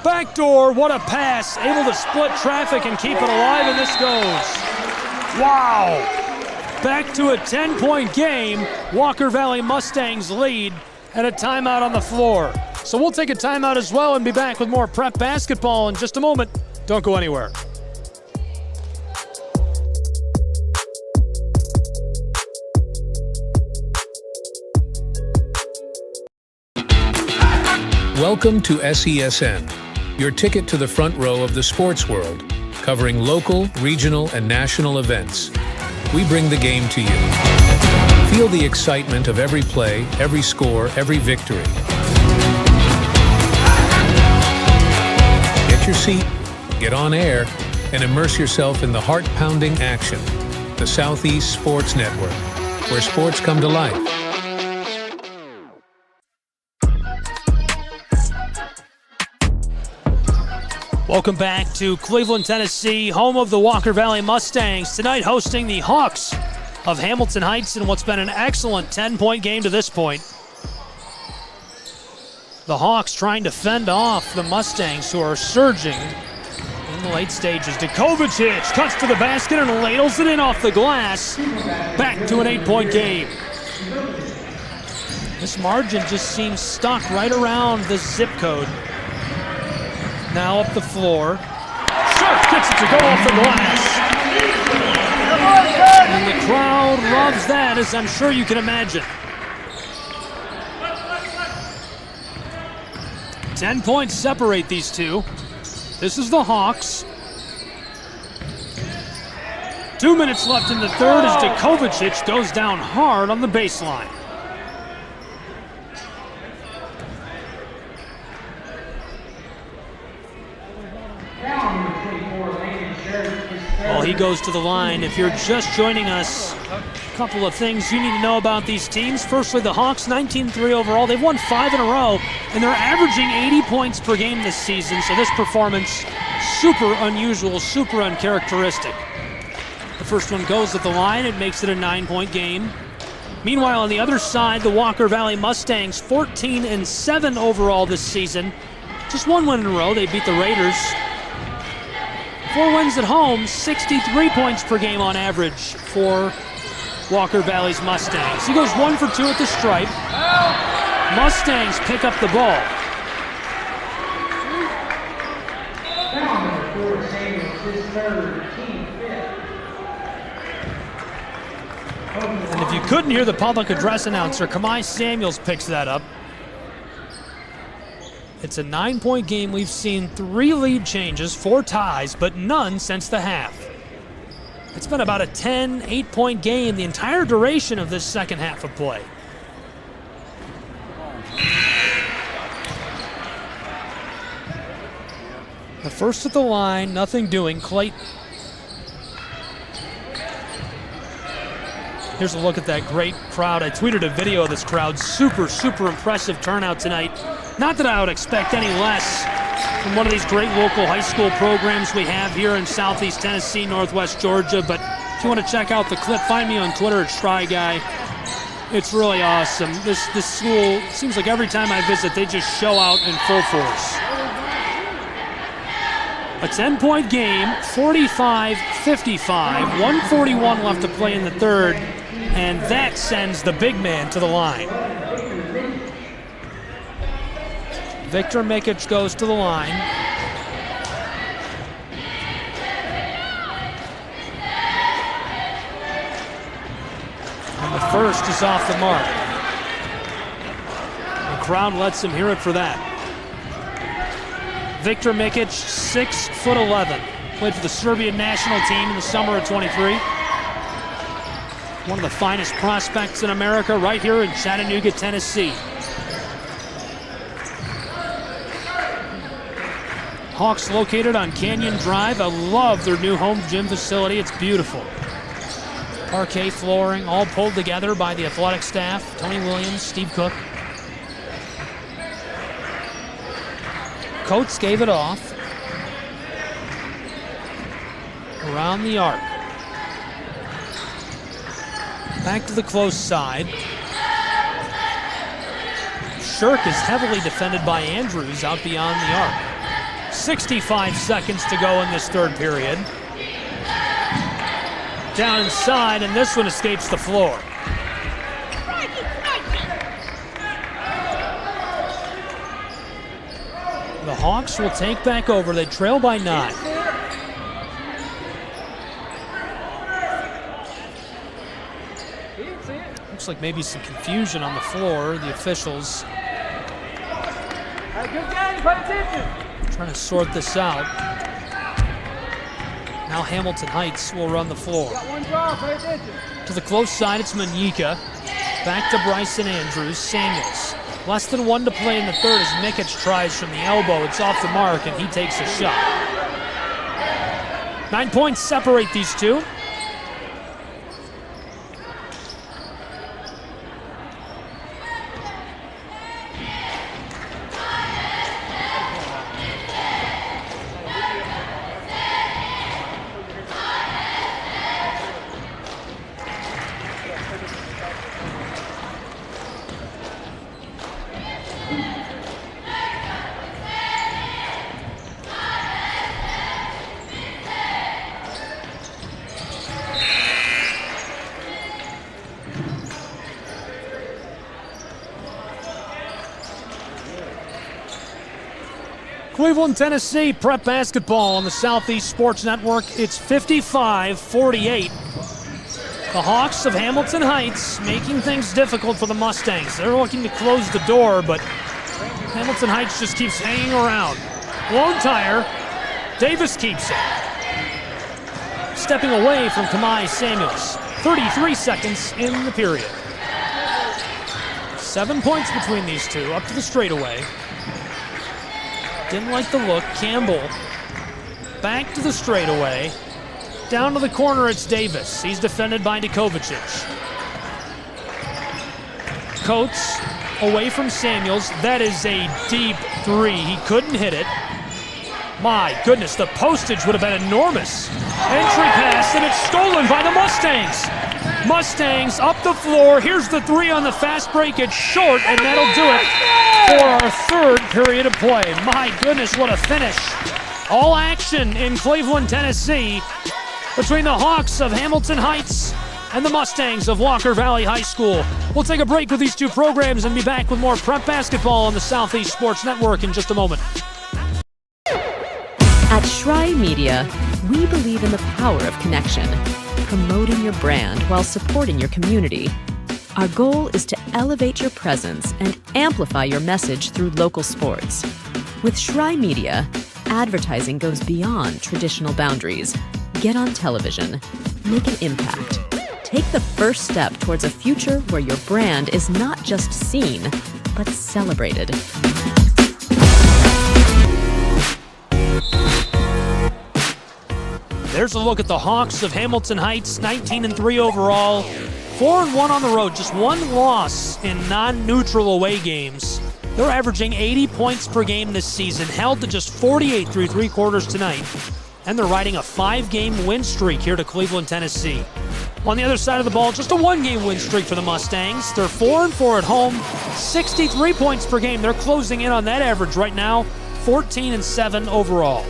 Backdoor, what a pass. Able to split traffic and keep it alive, and this goes. Wow. Back to a 10-point game. Walker Valley Mustangs lead, and a timeout on the floor. So we'll take a timeout as well and be back with more prep basketball in just a moment. Don't go anywhere. Welcome to SESN, your ticket to the front row of the sports world, covering local, regional, and national events. We bring the game to you. Feel the excitement of every play, every score, every victory. Get your seat, get on air, and immerse yourself in the heart-pounding action. The Southeast Sports Network, where sports come to life. Welcome back to Cleveland, Tennessee, home of the Walker Valley Mustangs. Tonight hosting the Hawks of Hamilton Heights in what's been an excellent 10-point game to this point. The Hawks trying to fend off the Mustangs, who are surging in the late stages. Dukovacic cuts to the basket and ladles it in off the glass. Back to an 8-point game. This margin just seems stuck right around the zip code. Now up the floor. Sharp gets it to go off the glass. And the crowd loves that, as I'm sure you can imagine. 10 points separate these two. This is the Hawks. 2 minutes left in the third as Djokovic goes down hard on the baseline. Well, he goes to the line. If you're just joining us, a couple of things you need to know about these teams. Firstly, the Hawks, 19-3 overall. They've won 5 in a row, and they're averaging 80 points per game this season. So this performance, super unusual, super uncharacteristic. The first one goes at the line. It makes it a 9-point game. Meanwhile, on the other side, the Walker Valley Mustangs, 14-7 overall this season. Just 1 win in a row. They beat the Raiders. 4 wins at home, 63 points per game on average for Walker Valley's Mustangs. He goes 1 for 2 at the stripe. Mustangs pick up the ball. And if you couldn't hear the public address announcer, Kamai Samuels picks that up. It's a 9-point game. We've seen 3 lead changes, 4 ties, but none since the half. It's been about a 10, 8-point game the entire duration of this second half of play. The first at the line, nothing doing. Clayton. Here's a look at that great crowd. I tweeted a video of this crowd. Super, super impressive turnout tonight. Not that I would expect any less from one of these great local high school programs we have here in Southeast Tennessee, Northwest Georgia. But if you want to check out the clip, find me on Twitter at Try It's really awesome. This school, seems like every time I visit, they just show out in full force. A 10-point game, 45-55, 141 left to play in the third, and that sends the big man to the line. Victor Mikic goes to the line. And the first is off the mark. The crowd lets him hear it for that. Victor Mikic, 6'11", played for the Serbian national team in the summer of '23. One of the finest prospects in America, right here in Chattanooga, Tennessee. Hawks located on Canyon Drive. I love their new home gym facility. It's beautiful. Parquet flooring, all pulled together by the athletic staff. Tony Williams, Steve Cook. Coates gave it off. Around the arc. Back to the close side. Shirk is heavily defended by Andrews out beyond the arc. 65 seconds to go in this third period. Down inside, and this one escapes the floor. The Hawks will take back over. They trail by 9. Looks like maybe some confusion on the floor. The officials trying to sort this out. Now Hamilton Heights will run the floor. To the close side, it's Manyika. Back to Bryson Andrews. Samuels. Less than 1 to play in the third as Mikic tries from the elbow. It's off the mark, and he takes a shot. 9 points separate these two. Cleveland, Tennessee, prep basketball on the Southeast Sports Network. It's 55-48. The Hawks of Hamilton Heights making things difficult for the Mustangs. They're looking to close the door, but Hamilton Heights just keeps hanging around. Blown tire. Davis keeps it. Stepping away from Kamai Samuels. 33 seconds in the period. 7 points between these two. Up to the straightaway. Didn't like the look. Campbell back to the straightaway. Down to the corner, it's Davis. He's defended by Dikovacic. Coates away from Samuels. That is a deep three. He couldn't hit it. My goodness, the postage would have been enormous. Entry pass, and it's stolen by the Mustangs. Mustangs up the floor. Here's the three on the fast break. It's short, and that'll do it for our third period of play. My goodness, what a finish. All action in Cleveland, Tennessee, between the Hawks of Hamilton Heights and the Mustangs of Walker Valley High School. We'll take a break with these two programs and be back with more prep basketball on the Southeast Sports Network in just a moment. At Shry Media, we believe in the power of connection, promoting your brand while supporting your community. Our goal is to elevate your presence and amplify your message through local sports. With Shry Media, advertising goes beyond traditional boundaries. Get on television, make an impact. Take the first step towards a future where your brand is not just seen, but celebrated. There's a look at the Hawks of Hamilton Heights, 19-3 overall, 4-1 on the road, just one loss in non-neutral away games. They're averaging 80 points per game this season, held to just 48 through three quarters tonight. And they're riding a 5-game win streak here to Cleveland, Tennessee. On the other side of the ball, just a 1-game win streak for the Mustangs. They're 4-4 at home, 63 points per game. They're closing in on that average right now, 14-7 overall.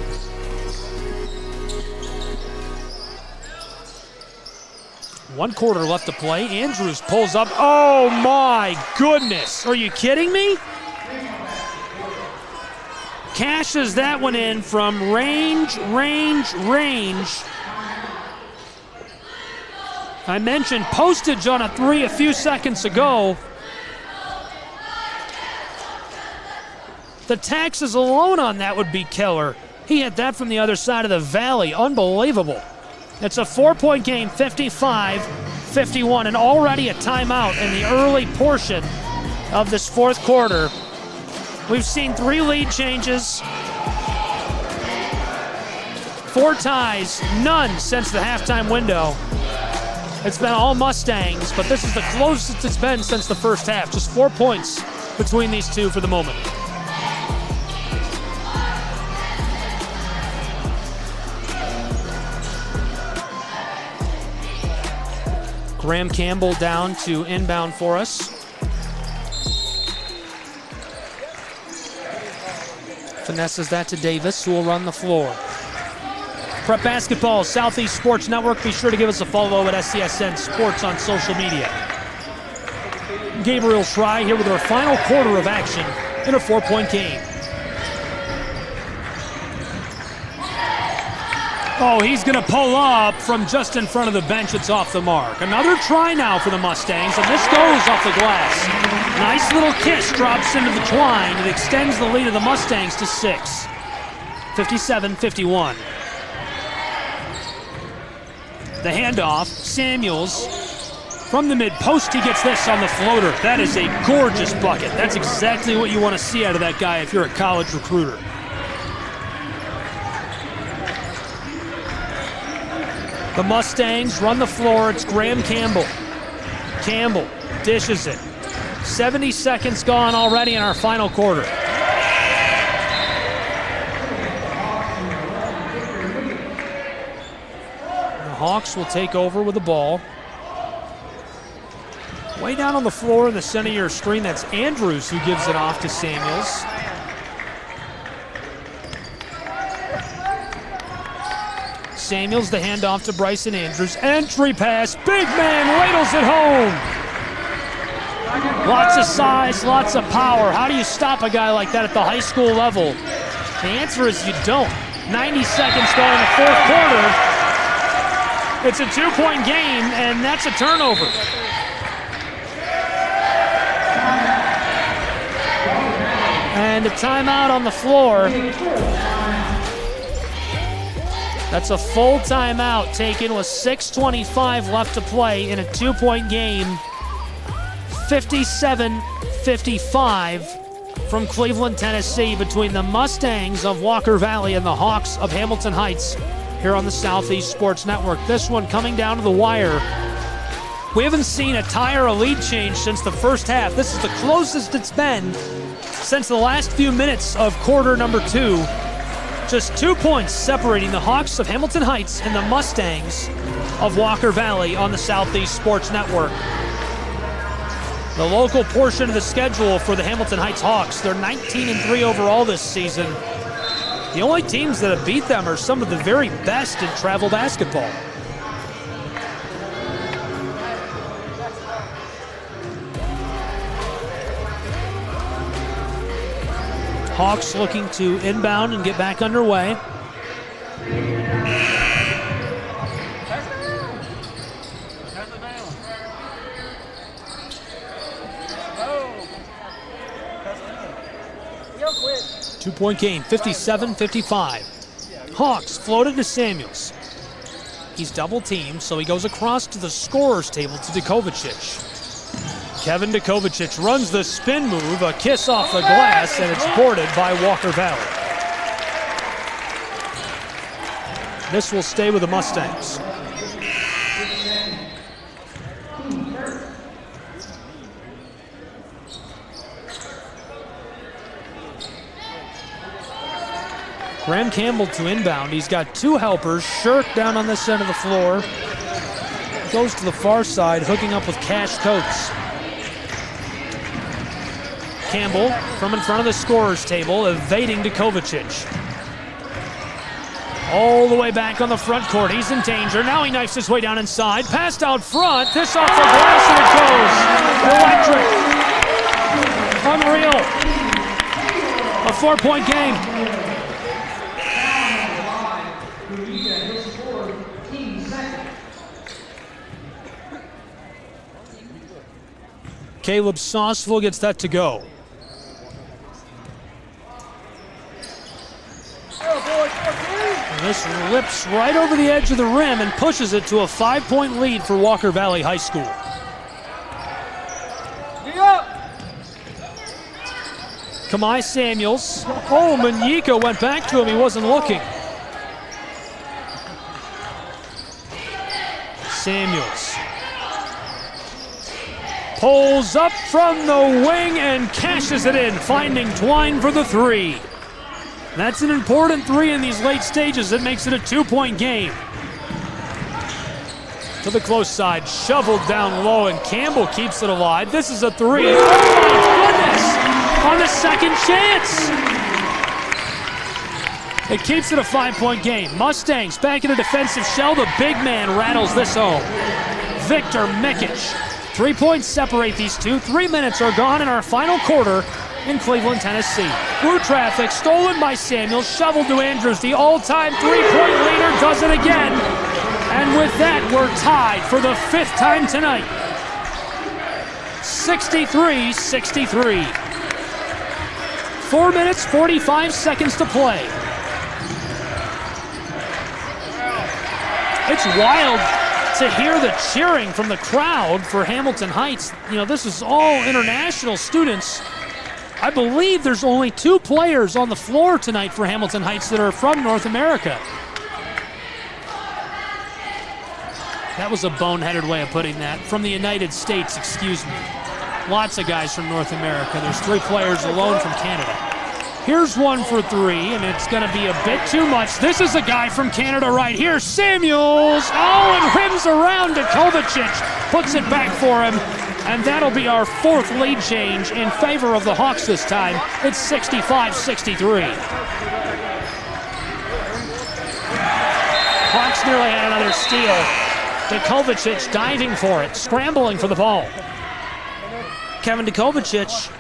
One quarter left to play. Andrews pulls up. Oh my goodness. Are you kidding me? Cashes that one in from range. I mentioned postage on a three a few seconds ago. The taxes alone on that would be killer. He hit that from the other side of the valley. Unbelievable. It's a 4-point game, 55-51, and already a timeout in the early portion of this fourth quarter. We've seen 3 lead changes, 4 ties, none since the halftime window. It's been all Mustangs, but this is the closest it's been since the first half. Just 4 points between these two for the moment. Graham Campbell down to inbound for us. Finesses that to Davis, who will run the floor. Prep Basketball, Southeast Sports Network. Be sure to give us a follow at SCSN Sports on social media. Gabriel Shry here with our final quarter of action in a 4-point game. Oh, he's going to pull up from just in front of the bench. It's off the mark. Another try now for the Mustangs, and this goes off the glass. Nice little kiss drops into the twine. It extends the lead of the Mustangs to 6. 57-51. The handoff, Samuels from the mid-post. He gets this on the floater. That is a gorgeous bucket. That's exactly what you want to see out of that guy if you're a college recruiter. The Mustangs run the floor. It's Graham Campbell. Campbell dishes it. 70 seconds gone already in our final quarter. The Hawks will take over with the ball. Way down on the floor in the center of your screen, that's Andrews who gives it off to Samuels. Samuels, the handoff to Bryson Andrews. Entry pass, big man ladles it home. Lots of size, lots of power. How do you stop a guy like that at the high school level? The answer is you don't. 90 seconds going in the fourth quarter. It's a 2-point game, and that's a turnover. And a timeout on the floor. That's a full timeout taken with 6:25 left to play in a 2-point game. 57-55 from Cleveland, Tennessee, between the Mustangs of Walker Valley and the Hawks of Hamilton Heights here on the Southeast Sports Network. This one coming down to the wire. We haven't seen a tie or a lead change since the first half. This is the closest it's been since the last few minutes of quarter number 2. Just 2 points separating the Hawks of Hamilton Heights and the Mustangs of Walker Valley on the Southeast Sports Network. The local portion of the schedule for the Hamilton Heights Hawks, they're 19-3 overall this season. The only teams that have beat them are some of the very best in travel basketball. Hawks looking to inbound and get back underway. Two-point game, 57-55. Hawks floated to Samuels. He's double-teamed, so he goes across to the scorer's table to Dukovicic. Kevin Dukovicic runs the spin move, a kiss off the glass, and it's boarded by Walker Valley. This will stay with the Mustangs. Graham Campbell to inbound. He's got 2 helpers. Shirk down on this end of the floor. Goes to the far side, hooking up with Cash Coates. Campbell from in front of the scorer's table, evading Dukovicic. All the way back on the front court. He's in danger. Now he knifes his way down inside. Passed out front. This off the glass and it goes. Electric. Unreal. A 4-point game. Caleb Sauceville gets that to go. And this rips right over the edge of the rim and pushes it to a 5-point lead for Walker Valley High School. Kamai Samuels. Oh, Manyika went back to him. He wasn't looking. Samuels pulls up from the wing and cashes it in, finding Twine for the 3. That's an important 3 in these late stages. It makes it a 2-point game. To the close side, shoveled down low, and Campbell keeps it alive. This is a 3. Oh my goodness! On the second chance! It keeps it a 5-point game. Mustangs back in a defensive shell. The big man rattles this home. Victor Mikic. 3 points separate these two. 3 minutes are gone in our final quarter in Cleveland, Tennessee. Through traffic, stolen by Samuels, shoveled to Andrews. The all-time 3-point leader does it again. And with that, we're tied for the 5th time tonight. 63-63. 4 minutes, 45 seconds to play. It's wild to hear the cheering from the crowd for Hamilton Heights. You know, this is all international students. I believe there's only 2 players on the floor tonight for Hamilton Heights that are from North America. That was a boneheaded way of putting that. From the United States, excuse me. Lots of guys from North America. There's 3 players alone from Canada. Here's one for 3, and it's going to be a bit too much. This is a guy from Canada right here, Samuels. Oh, and rims around to Kovacic. Puts it back for him, and that'll be our 4th lead change in favor of the Hawks this time. It's 65-63. Hawks nearly had another steal. Dukovicic diving for it, scrambling for the ball. Kevin Dukovicic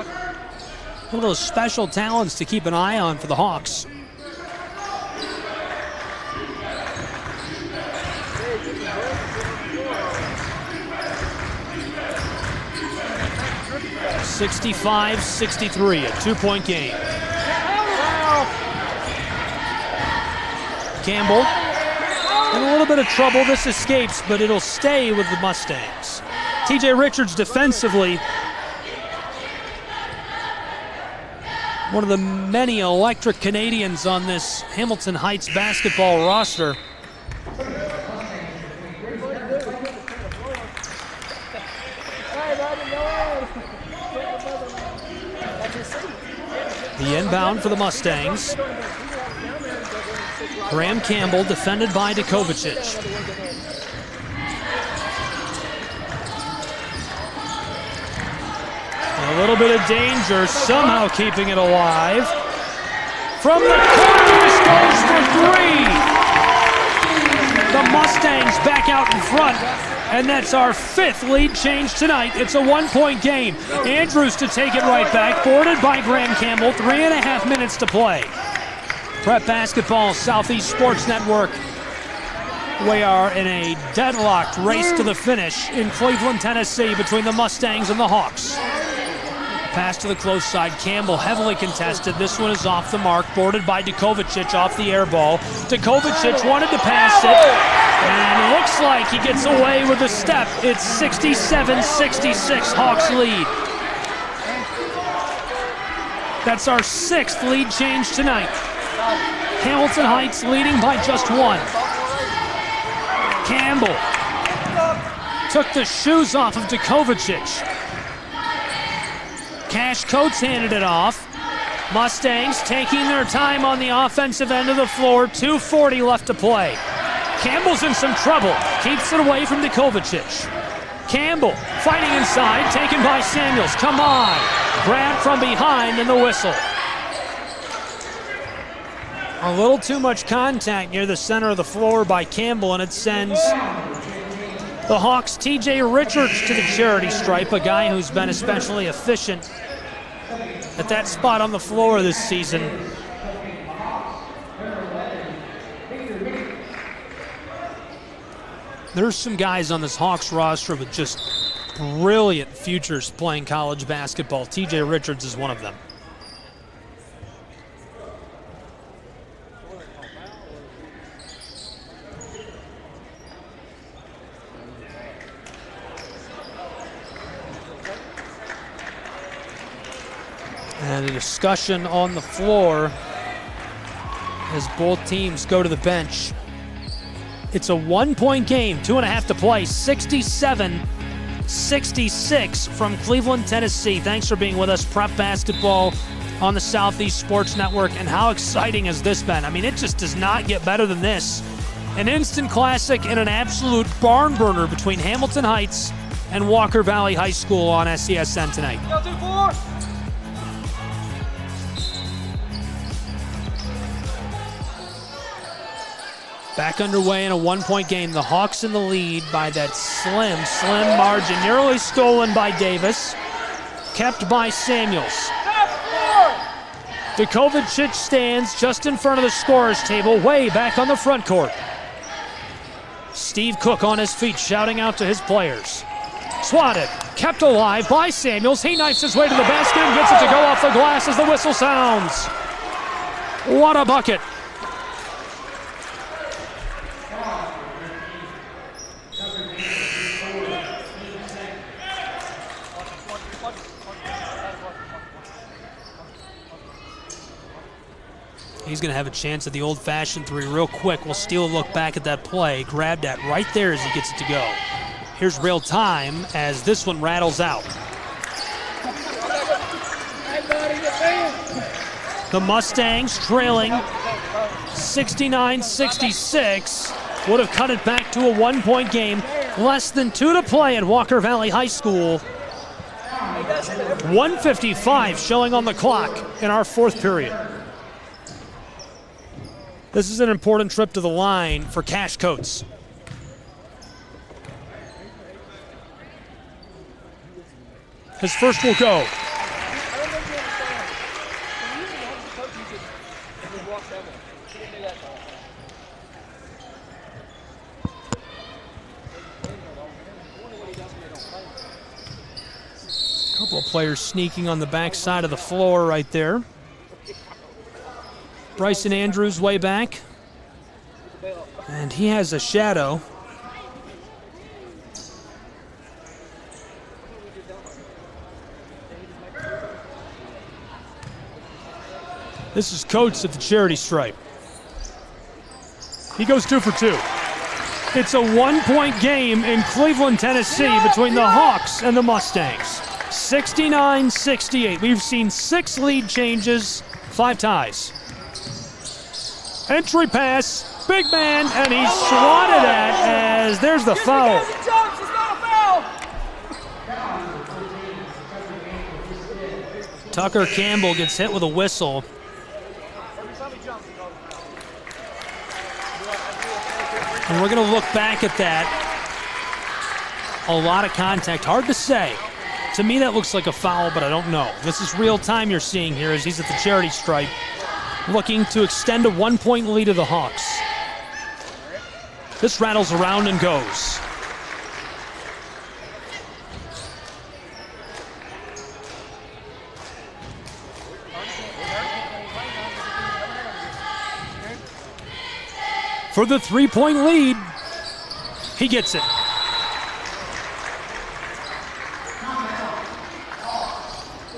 One of those special talents to keep an eye on for the Hawks. (65-63), a two-point game. Campbell in a little bit of trouble. This escapes, but it'll stay with the Mustangs. TJ Richards defensively, one of the many electric Canadians on this Hamilton Heights basketball roster. The inbound for the Mustangs. Graham Campbell defended by Djokovic. A little bit of danger, somehow keeping it alive. From the corner, this goes for three. The Mustangs back out in front, and that's our fifth lead change tonight. It's a one-point game. Andrews to take it right back, boarded by Graham Campbell, 3.5 minutes to play. Prep Basketball, Southeast Sports Network. We are in a deadlocked race to the finish in Cleveland, Tennessee, between the Mustangs and the Hawks. Pass to the close side. Campbell heavily contested. This one is off the mark, boarded by Djokovic off the air ball. Djokovic wanted to pass it, and it looks like he gets away with a step. It's 67-66, Hawks lead. That's our sixth lead change tonight. Hamilton Heights leading by just one. Campbell took the shoes off of Djokovic. Cash Coates handed it off. Mustangs taking their time on the offensive end of the floor. 2:40 left to play. Campbell's in some trouble. Keeps it away from Djokovic. Campbell fighting inside, taken by Samuels. Come on. Grabbed from behind and the whistle. A little too much contact near the center of the floor by Campbell, and it sends the Hawks' TJ Richards to the charity stripe, a guy who's been especially efficient at that spot on the floor this season. There's some guys on this Hawks roster with just brilliant futures playing college basketball. TJ Richards is one of them. And a discussion on the floor as both teams go to the bench. It's a one-point game, 2.5 to play, 67-66 from Cleveland, Tennessee. Thanks for being with us. Prep Basketball on the Southeast Sports Network. And how exciting has this been? I mean, it just does not get better than this. An instant classic and an absolute barn burner between Hamilton Heights and Walker Valley High School on SCSN tonight. Back underway in a one-point game. The Hawks in the lead by that slim margin. Nearly stolen by Davis. Kept by Samuels. Djokovic stands just in front of the scorer's table, way back on the front court. Steve Cook on his feet, shouting out to his players. Swatted, kept alive by Samuels. He knifes his way to the basket and gets it to go off the glass as the whistle sounds. What a bucket. He's going to have a chance at the old-fashioned three real quick. We'll steal a look back at that play. Grabbed that right there as he gets it to go. Here's real time as this one rattles out. The Mustangs trailing 69-66 would have cut it back to a one-point game. Less than 2 to play at Walker Valley High School. 1:55 showing on the clock in our fourth period. This is an important trip to the line for Cash Coates. His first will go. players sneaking on the backside of the floor right there. Bryson Andrews way back. And he has a shadow. This is Coates at the charity stripe. He goes 2 for 2. It's a 1-point game in Cleveland, Tennessee between the Hawks and the Mustangs. 69-68. We've seen 6 lead changes, 5 ties. Entry pass, big man, and he's swatted at as there's the foul. Tucker Campbell gets hit with a whistle. And we're going to look back at that. A lot of contact. Hard to say. To me, that looks like a foul, but I don't know. This is real time you're seeing here as he's at the charity stripe, looking to extend a 1-point lead to the Hawks. This rattles around and goes. For the 3-point lead, he gets it.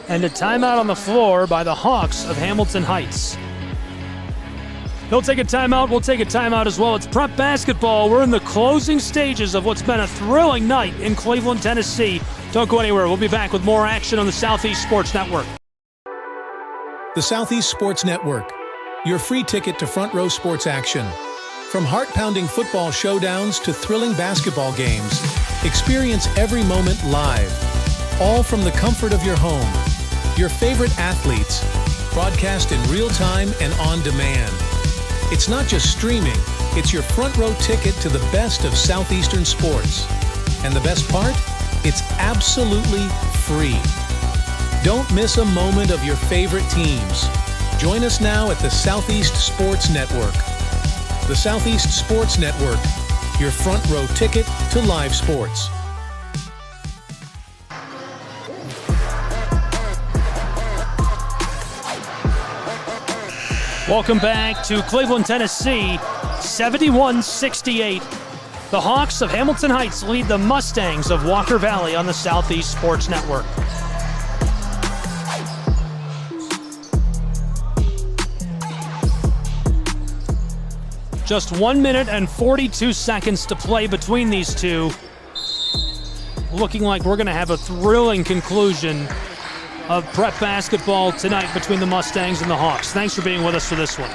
And a timeout on the floor by the Hawks of Hamilton Heights. They'll take a timeout. We'll take a timeout as well. It's prep basketball. We're in the closing stages of what's been a thrilling night in Cleveland, Tennessee. Don't go anywhere. We'll be back with more action on the Southeast Sports Network. The Southeast Sports Network, your free ticket to front row sports action. From heart-pounding football showdowns to thrilling basketball games, experience every moment live, all from the comfort of your home. Your favorite athletes, broadcast in real time and on demand. It's not just streaming, it's your front row ticket to the best of Southeastern sports. And the best part? It's absolutely free. Don't miss a moment of your favorite teams. Join us now at the Southeast Sports Network. The Southeast Sports Network, your front row ticket to live sports. Welcome back to Cleveland, Tennessee, 71-68. The Hawks of Hamilton Heights lead the Mustangs of Walker Valley on the Southeast Sports Network. Just 1 minute and 42 seconds to play between these two. Looking like we're going to have a thrilling conclusion of prep basketball tonight between the Mustangs and the Hawks. Thanks for being with us for this one.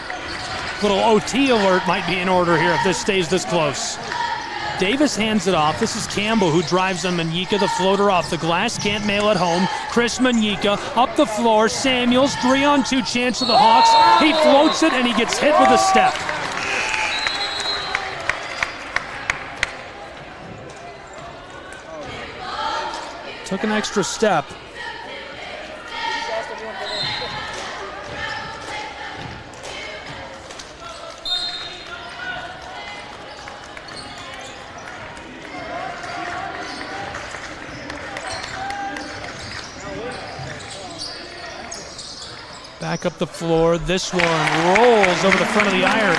Little OT alert might be in order here if this stays this close. Davis hands it off. This is Campbell who drives on Manyika, the floater off the glass. Can't mail it home. Chris Manyika up the floor. Samuels, 3-on-2 chance for the Hawks. He floats it and he gets hit with a step. Took an extra step. Back up the floor. This one rolls over the front of the iron.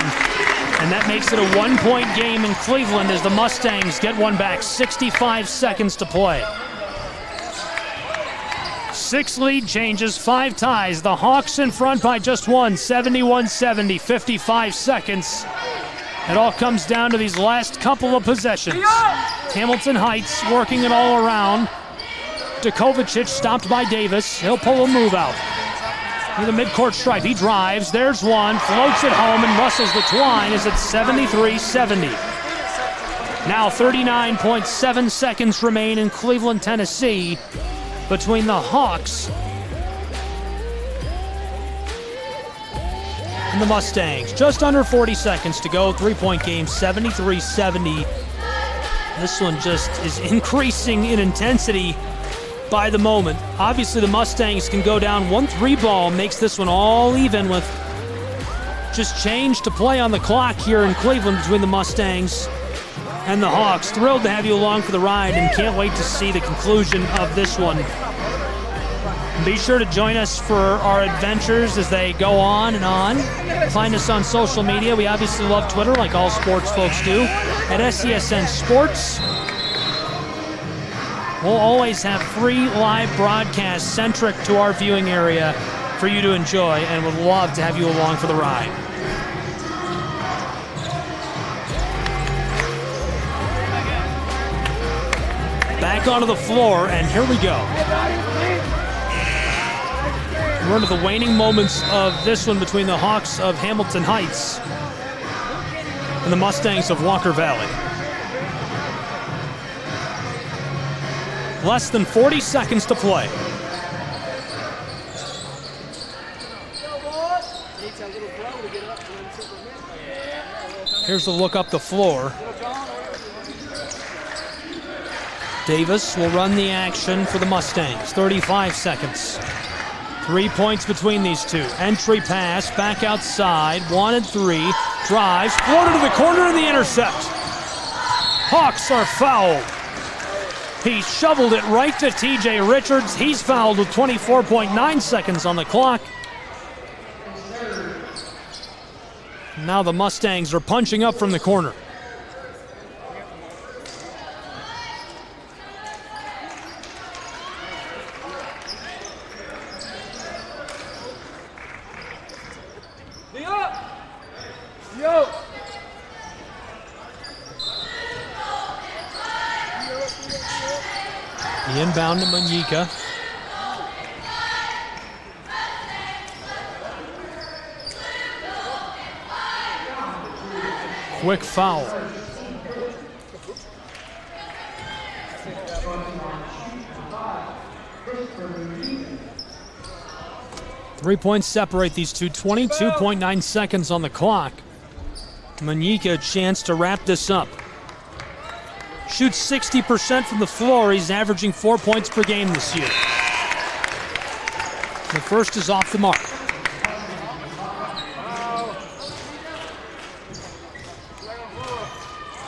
And that makes it a 1-point game in Cleveland as the Mustangs get one back. 65 seconds to play. 6 lead changes, 5 ties. The Hawks in front by just one, 71-70, 55 seconds. It all comes down to these last couple of possessions. Hamilton Heights working it all around. Dukovic stopped by Davis. He'll pull a move out. With the midcourt stripe, he drives. There's one, floats it home and rustles the twine as it's 73-70. Now 39.7 seconds remain in Cleveland, Tennessee, between the Hawks and the Mustangs. Just under 40 seconds to go. 3-point game, 73-70. This one just is increasing in intensity by the moment. Obviously, the Mustangs can go down 1-3 ball, makes this one all even with just change to play on the clock here in Cleveland between the Mustangs and the Hawks. Thrilled to have you along for the ride and can't wait to see the conclusion of this one. Be sure to join us for our adventures as they go on and on. Find us on social media. We obviously love Twitter, like all sports folks do, at SCSN Sports. We'll always have free live broadcasts centric to our viewing area for you to enjoy, and would love to have you along for the ride. Back onto the floor, and here we go. We're into the waning moments of this one between the Hawks of Hamilton Heights and the Mustangs of Walker Valley. Less than 40 seconds to play. Here's the look up the floor. Davis will run the action for the Mustangs. 35 seconds. 3 points between these two. Entry pass, back outside, 1 and 3. Drives, floated to the corner and the intercept. Hawks are fouled. He shoveled it right to TJ Richards. He's fouled with 24.9 seconds on the clock. Now the Mustangs are punching up from the corner. The inbound to Manyika. Quick foul. Three points separate these two, 22.9 seconds on the clock. Manyika a chance to wrap this up. Shoots 60% from the floor. He's averaging 4 points per game this year. The first is off the mark.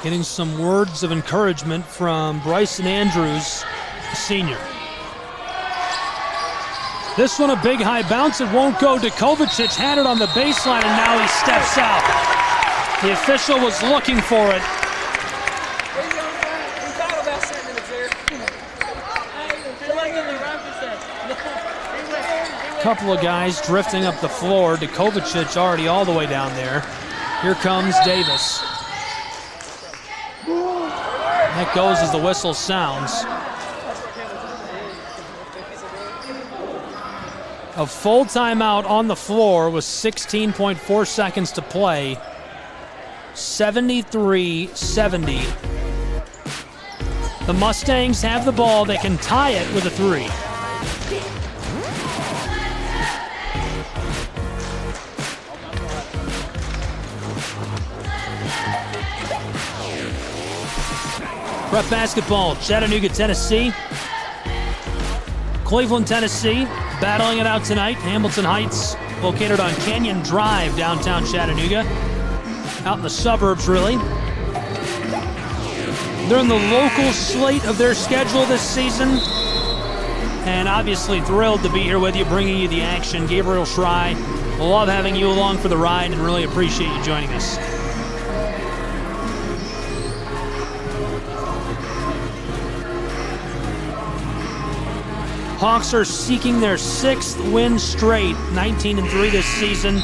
Getting some words of encouragement from Bryson Andrews, senior. This one a big high bounce. It won't go. Kovacic had it on the baseline, and now he steps out. The official was looking for it. Couple of guys drifting up the floor. Kovacic already all the way down there. Here comes Davis. That goes as the whistle sounds. A full timeout on the floor with 16.4 seconds to play. 73-70. The Mustangs have the ball. They can tie it with a three. Prep basketball, Chattanooga, Tennessee. Cleveland, Tennessee, battling it out tonight. Hamilton Heights, located on Canyon Drive, downtown Chattanooga. Out in the suburbs, really. They're in the local slate of their schedule this season. And obviously thrilled to be here with you, bringing you the action. Gabriel Schrei, love having you along for the ride and really appreciate you joining us. Hawks are seeking their 6th win straight, 19-3 this season.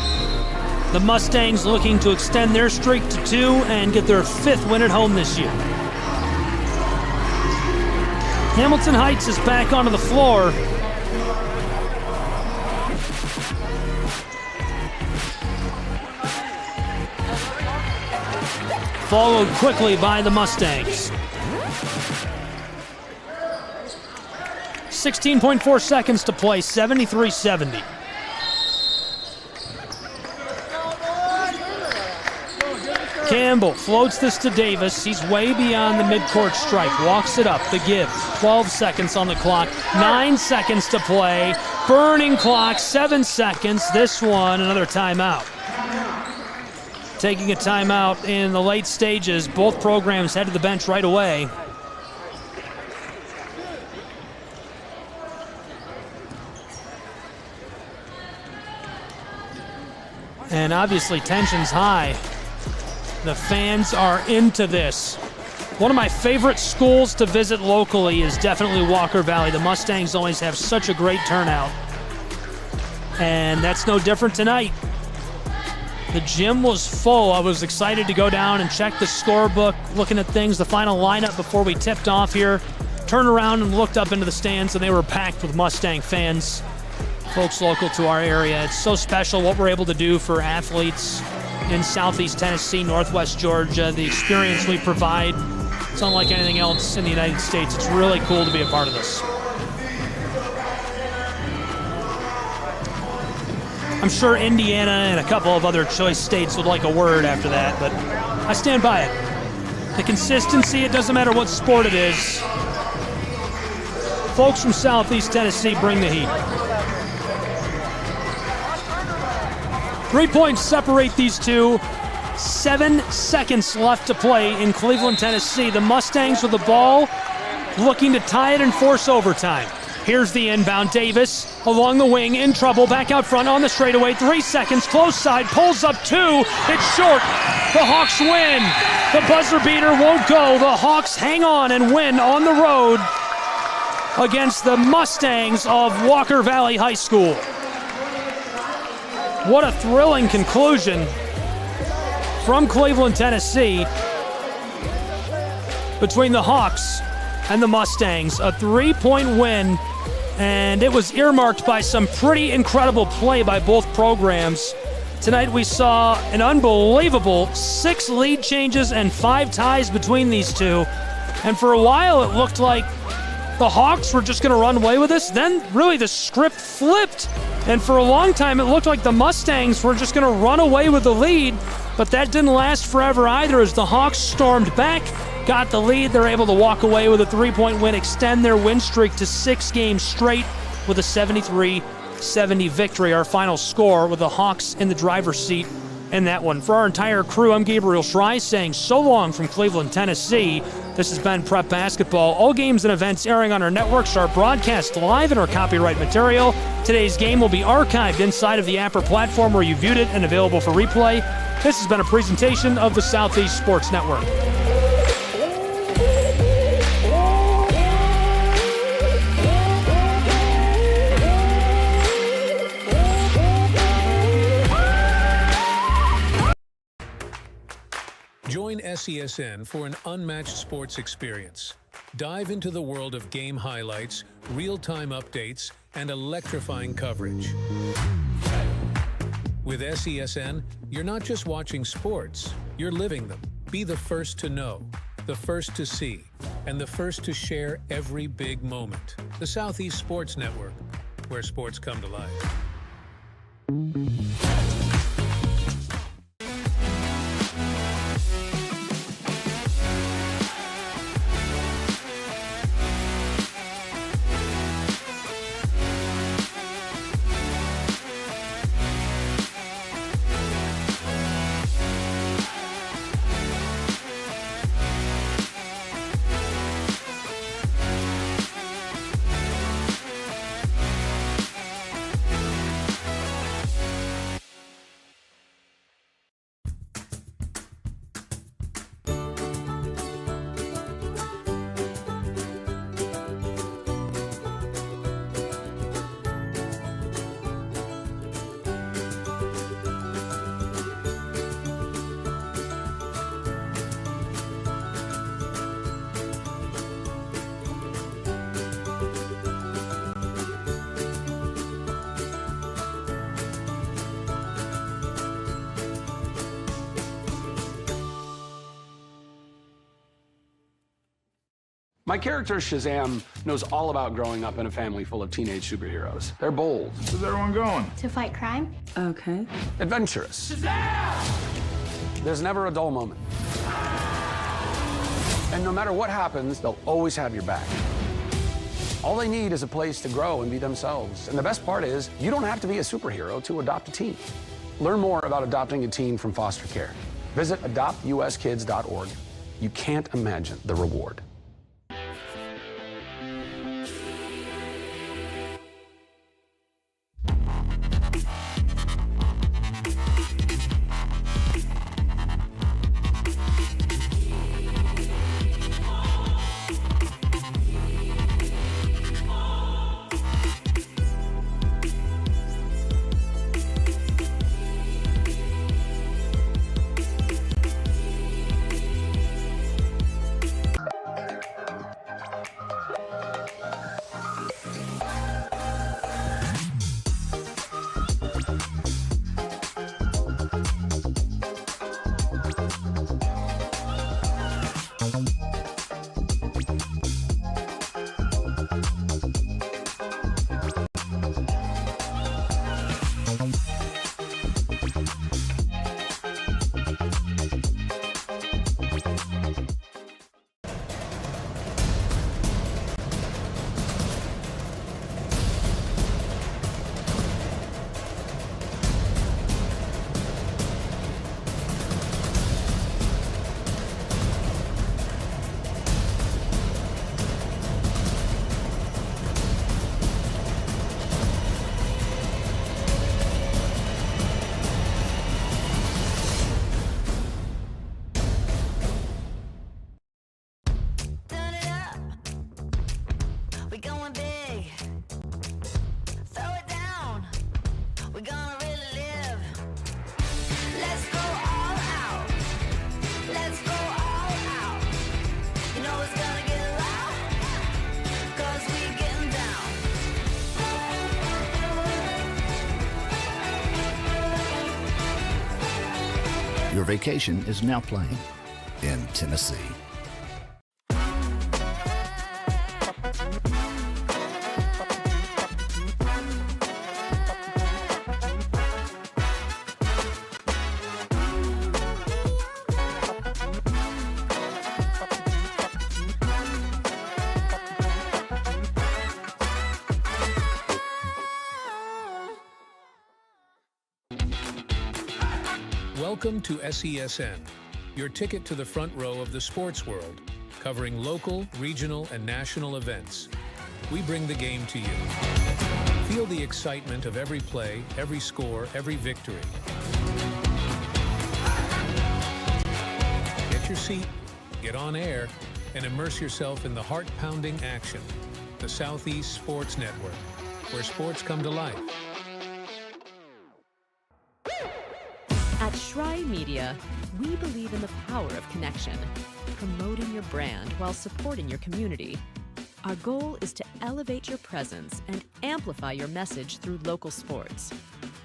The Mustangs looking to extend their streak to 2 and get their 5th win at home this year. Hamilton Heights is back onto the floor. Followed quickly by the Mustangs. 16.4 seconds to play, 73-70. Campbell floats this to Davis. He's way beyond the midcourt stripe. Walks it up, the give. 12 seconds on the clock, 9 seconds to play. Burning clock, 7 seconds. This one, another timeout. Taking a timeout in the late stages. Both programs head to the bench right away. And obviously tension's high. The fans are into this. One of my favorite schools to visit locally is definitely Walker Valley. The Mustangs always have such a great turnout. And that's no different tonight. The gym was full. I was excited to go down and check the scorebook, looking at things, the final lineup before we tipped off here. Turned around and looked up into the stands, and they were packed with Mustang fans, folks local to our area. It's so special what we're able to do for athletes in Southeast Tennessee, Northwest Georgia, the experience we provide. It's unlike anything else in the United States. It's really cool to be a part of this. I'm sure Indiana and a couple of other choice states would like a word after that, but I stand by it. The consistency, it doesn't matter what sport it is. Folks from Southeast Tennessee bring the heat. 3 points separate these two. 7 seconds left to play in Cleveland, Tennessee. The Mustangs with the ball, looking to tie it and force overtime. Here's the inbound. Davis along the wing, in trouble, back out front on the straightaway. 3 seconds, close side, pulls up 2. It's short. The Hawks win. The buzzer beater won't go. The Hawks hang on and win on the road against the Mustangs of Walker Valley High School. What a thrilling conclusion from Cleveland, Tennessee, between the Hawks and the Mustangs. A 3-point win, and it was earmarked by some pretty incredible play by both programs. Tonight we saw an unbelievable 6 lead changes and 5 ties between these two. And for a while it looked like the Hawks were just going to run away with this. Then really the script flipped. And for a long time it looked like the Mustangs were just going to run away with the lead. But that didn't last forever either, as the Hawks stormed back, got the lead. They're able to walk away with a 3-point win, extend their win streak to 6 games straight with a 73-70 victory. Our final score with the Hawks in the driver's seat in that one. For our entire crew, I'm Gabriel Schrei saying so long from Cleveland, Tennessee. This has been Prep Basketball. All games and events airing on our networks are broadcast live in our copyright material. Today's game will be archived inside of the Apper platform where you viewed it and available for replay. This has been a presentation of the Southeast Sports Network. Join SESN for an unmatched sports experience. Dive into the world of game highlights, real-time updates, and electrifying coverage. With SESN, you're not just watching sports, you're living them. Be the first to know, the first to see, and the first to share every big moment. The Southeast Sports Network, where sports come to life. My character, Shazam, knows all about growing up in a family full of teenage superheroes. They're bold. Where's everyone going? To fight crime? Okay. Adventurous. Shazam! There's never a dull moment. And no matter what happens, they'll always have your back. All they need is a place to grow and be themselves. And the best part is, you don't have to be a superhero to adopt a teen. Learn more about adopting a teen from foster care. Visit adoptuskids.org. You can't imagine the reward. Your vacation is now playing in Tennessee. Welcome to SESN, your ticket to the front row of the sports world, covering local, regional, and national events. We bring the game to you. Feel the excitement of every play, every score, every victory. Get your seat, get on air, and immerse yourself in the heart-pounding action. The Southeast Sports Network, where sports come to life. At Shry Media, we believe in the power of connection, promoting your brand while supporting your community. Our goal is to elevate your presence and amplify your message through local sports.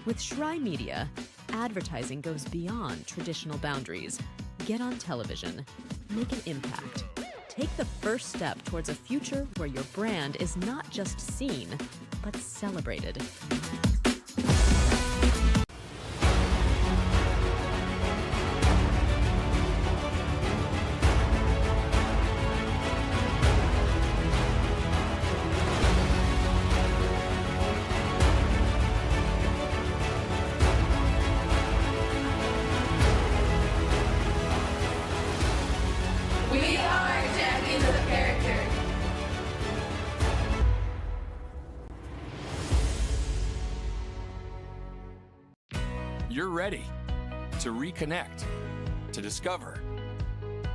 With Shry Media, advertising goes beyond traditional boundaries. Get on television, make an impact. Take the first step towards a future where your brand is not just seen, but celebrated. We are champions of character. You're ready to reconnect, to discover,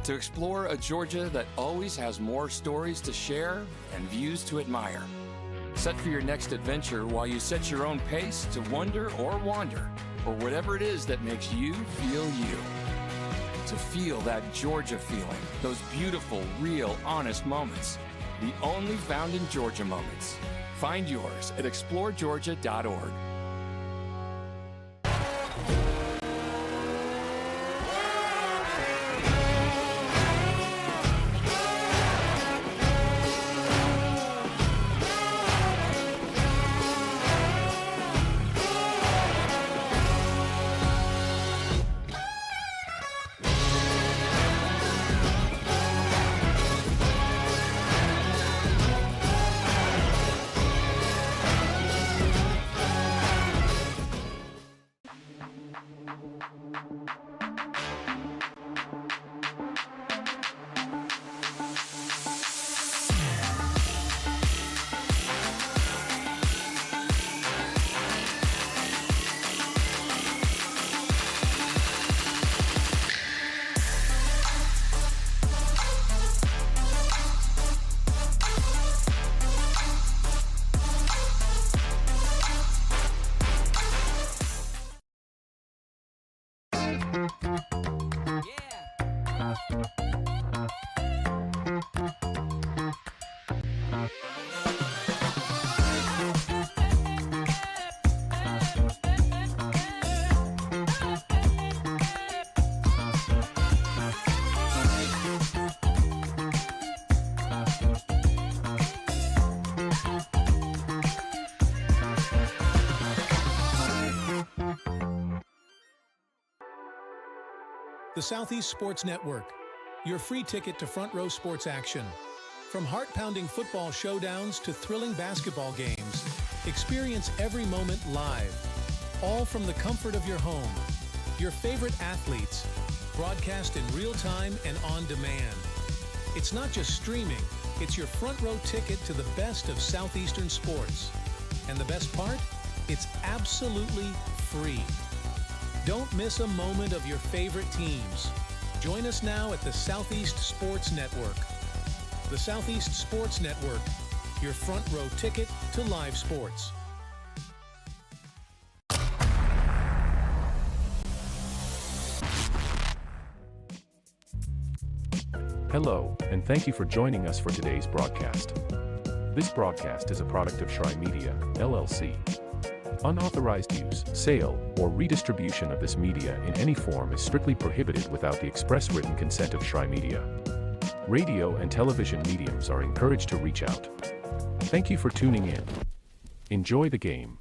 to explore a Georgia that always has more stories to share and views to admire. Set for your next adventure while you set your own pace to wonder or wander, or whatever it is that makes you feel you. To feel that Georgia feeling, those beautiful, real, honest moments. The only found in Georgia moments. Find yours at exploregeorgia.org. The Southeast Sports Network, your free ticket to front row sports action. From heart-pounding football showdowns to thrilling basketball games, experience every moment live, all from the comfort of your home. Your favorite athletes, broadcast in real time and on demand. It's not just streaming, it's your front row ticket to the best of Southeastern sports. And the best part? It's absolutely free. Don't miss a moment of your favorite teams. Join us now at the Southeast Sports Network. The Southeast Sports Network, your front row ticket to live sports. Hello, and thank you for joining us for today's broadcast. This broadcast is a product of Shry Media, LLC. Unauthorized use, sale, or redistribution of this media in any form is strictly prohibited without the express written consent of Shry Media. Radio and television mediums are encouraged to reach out. Thank you for tuning in. Enjoy the game.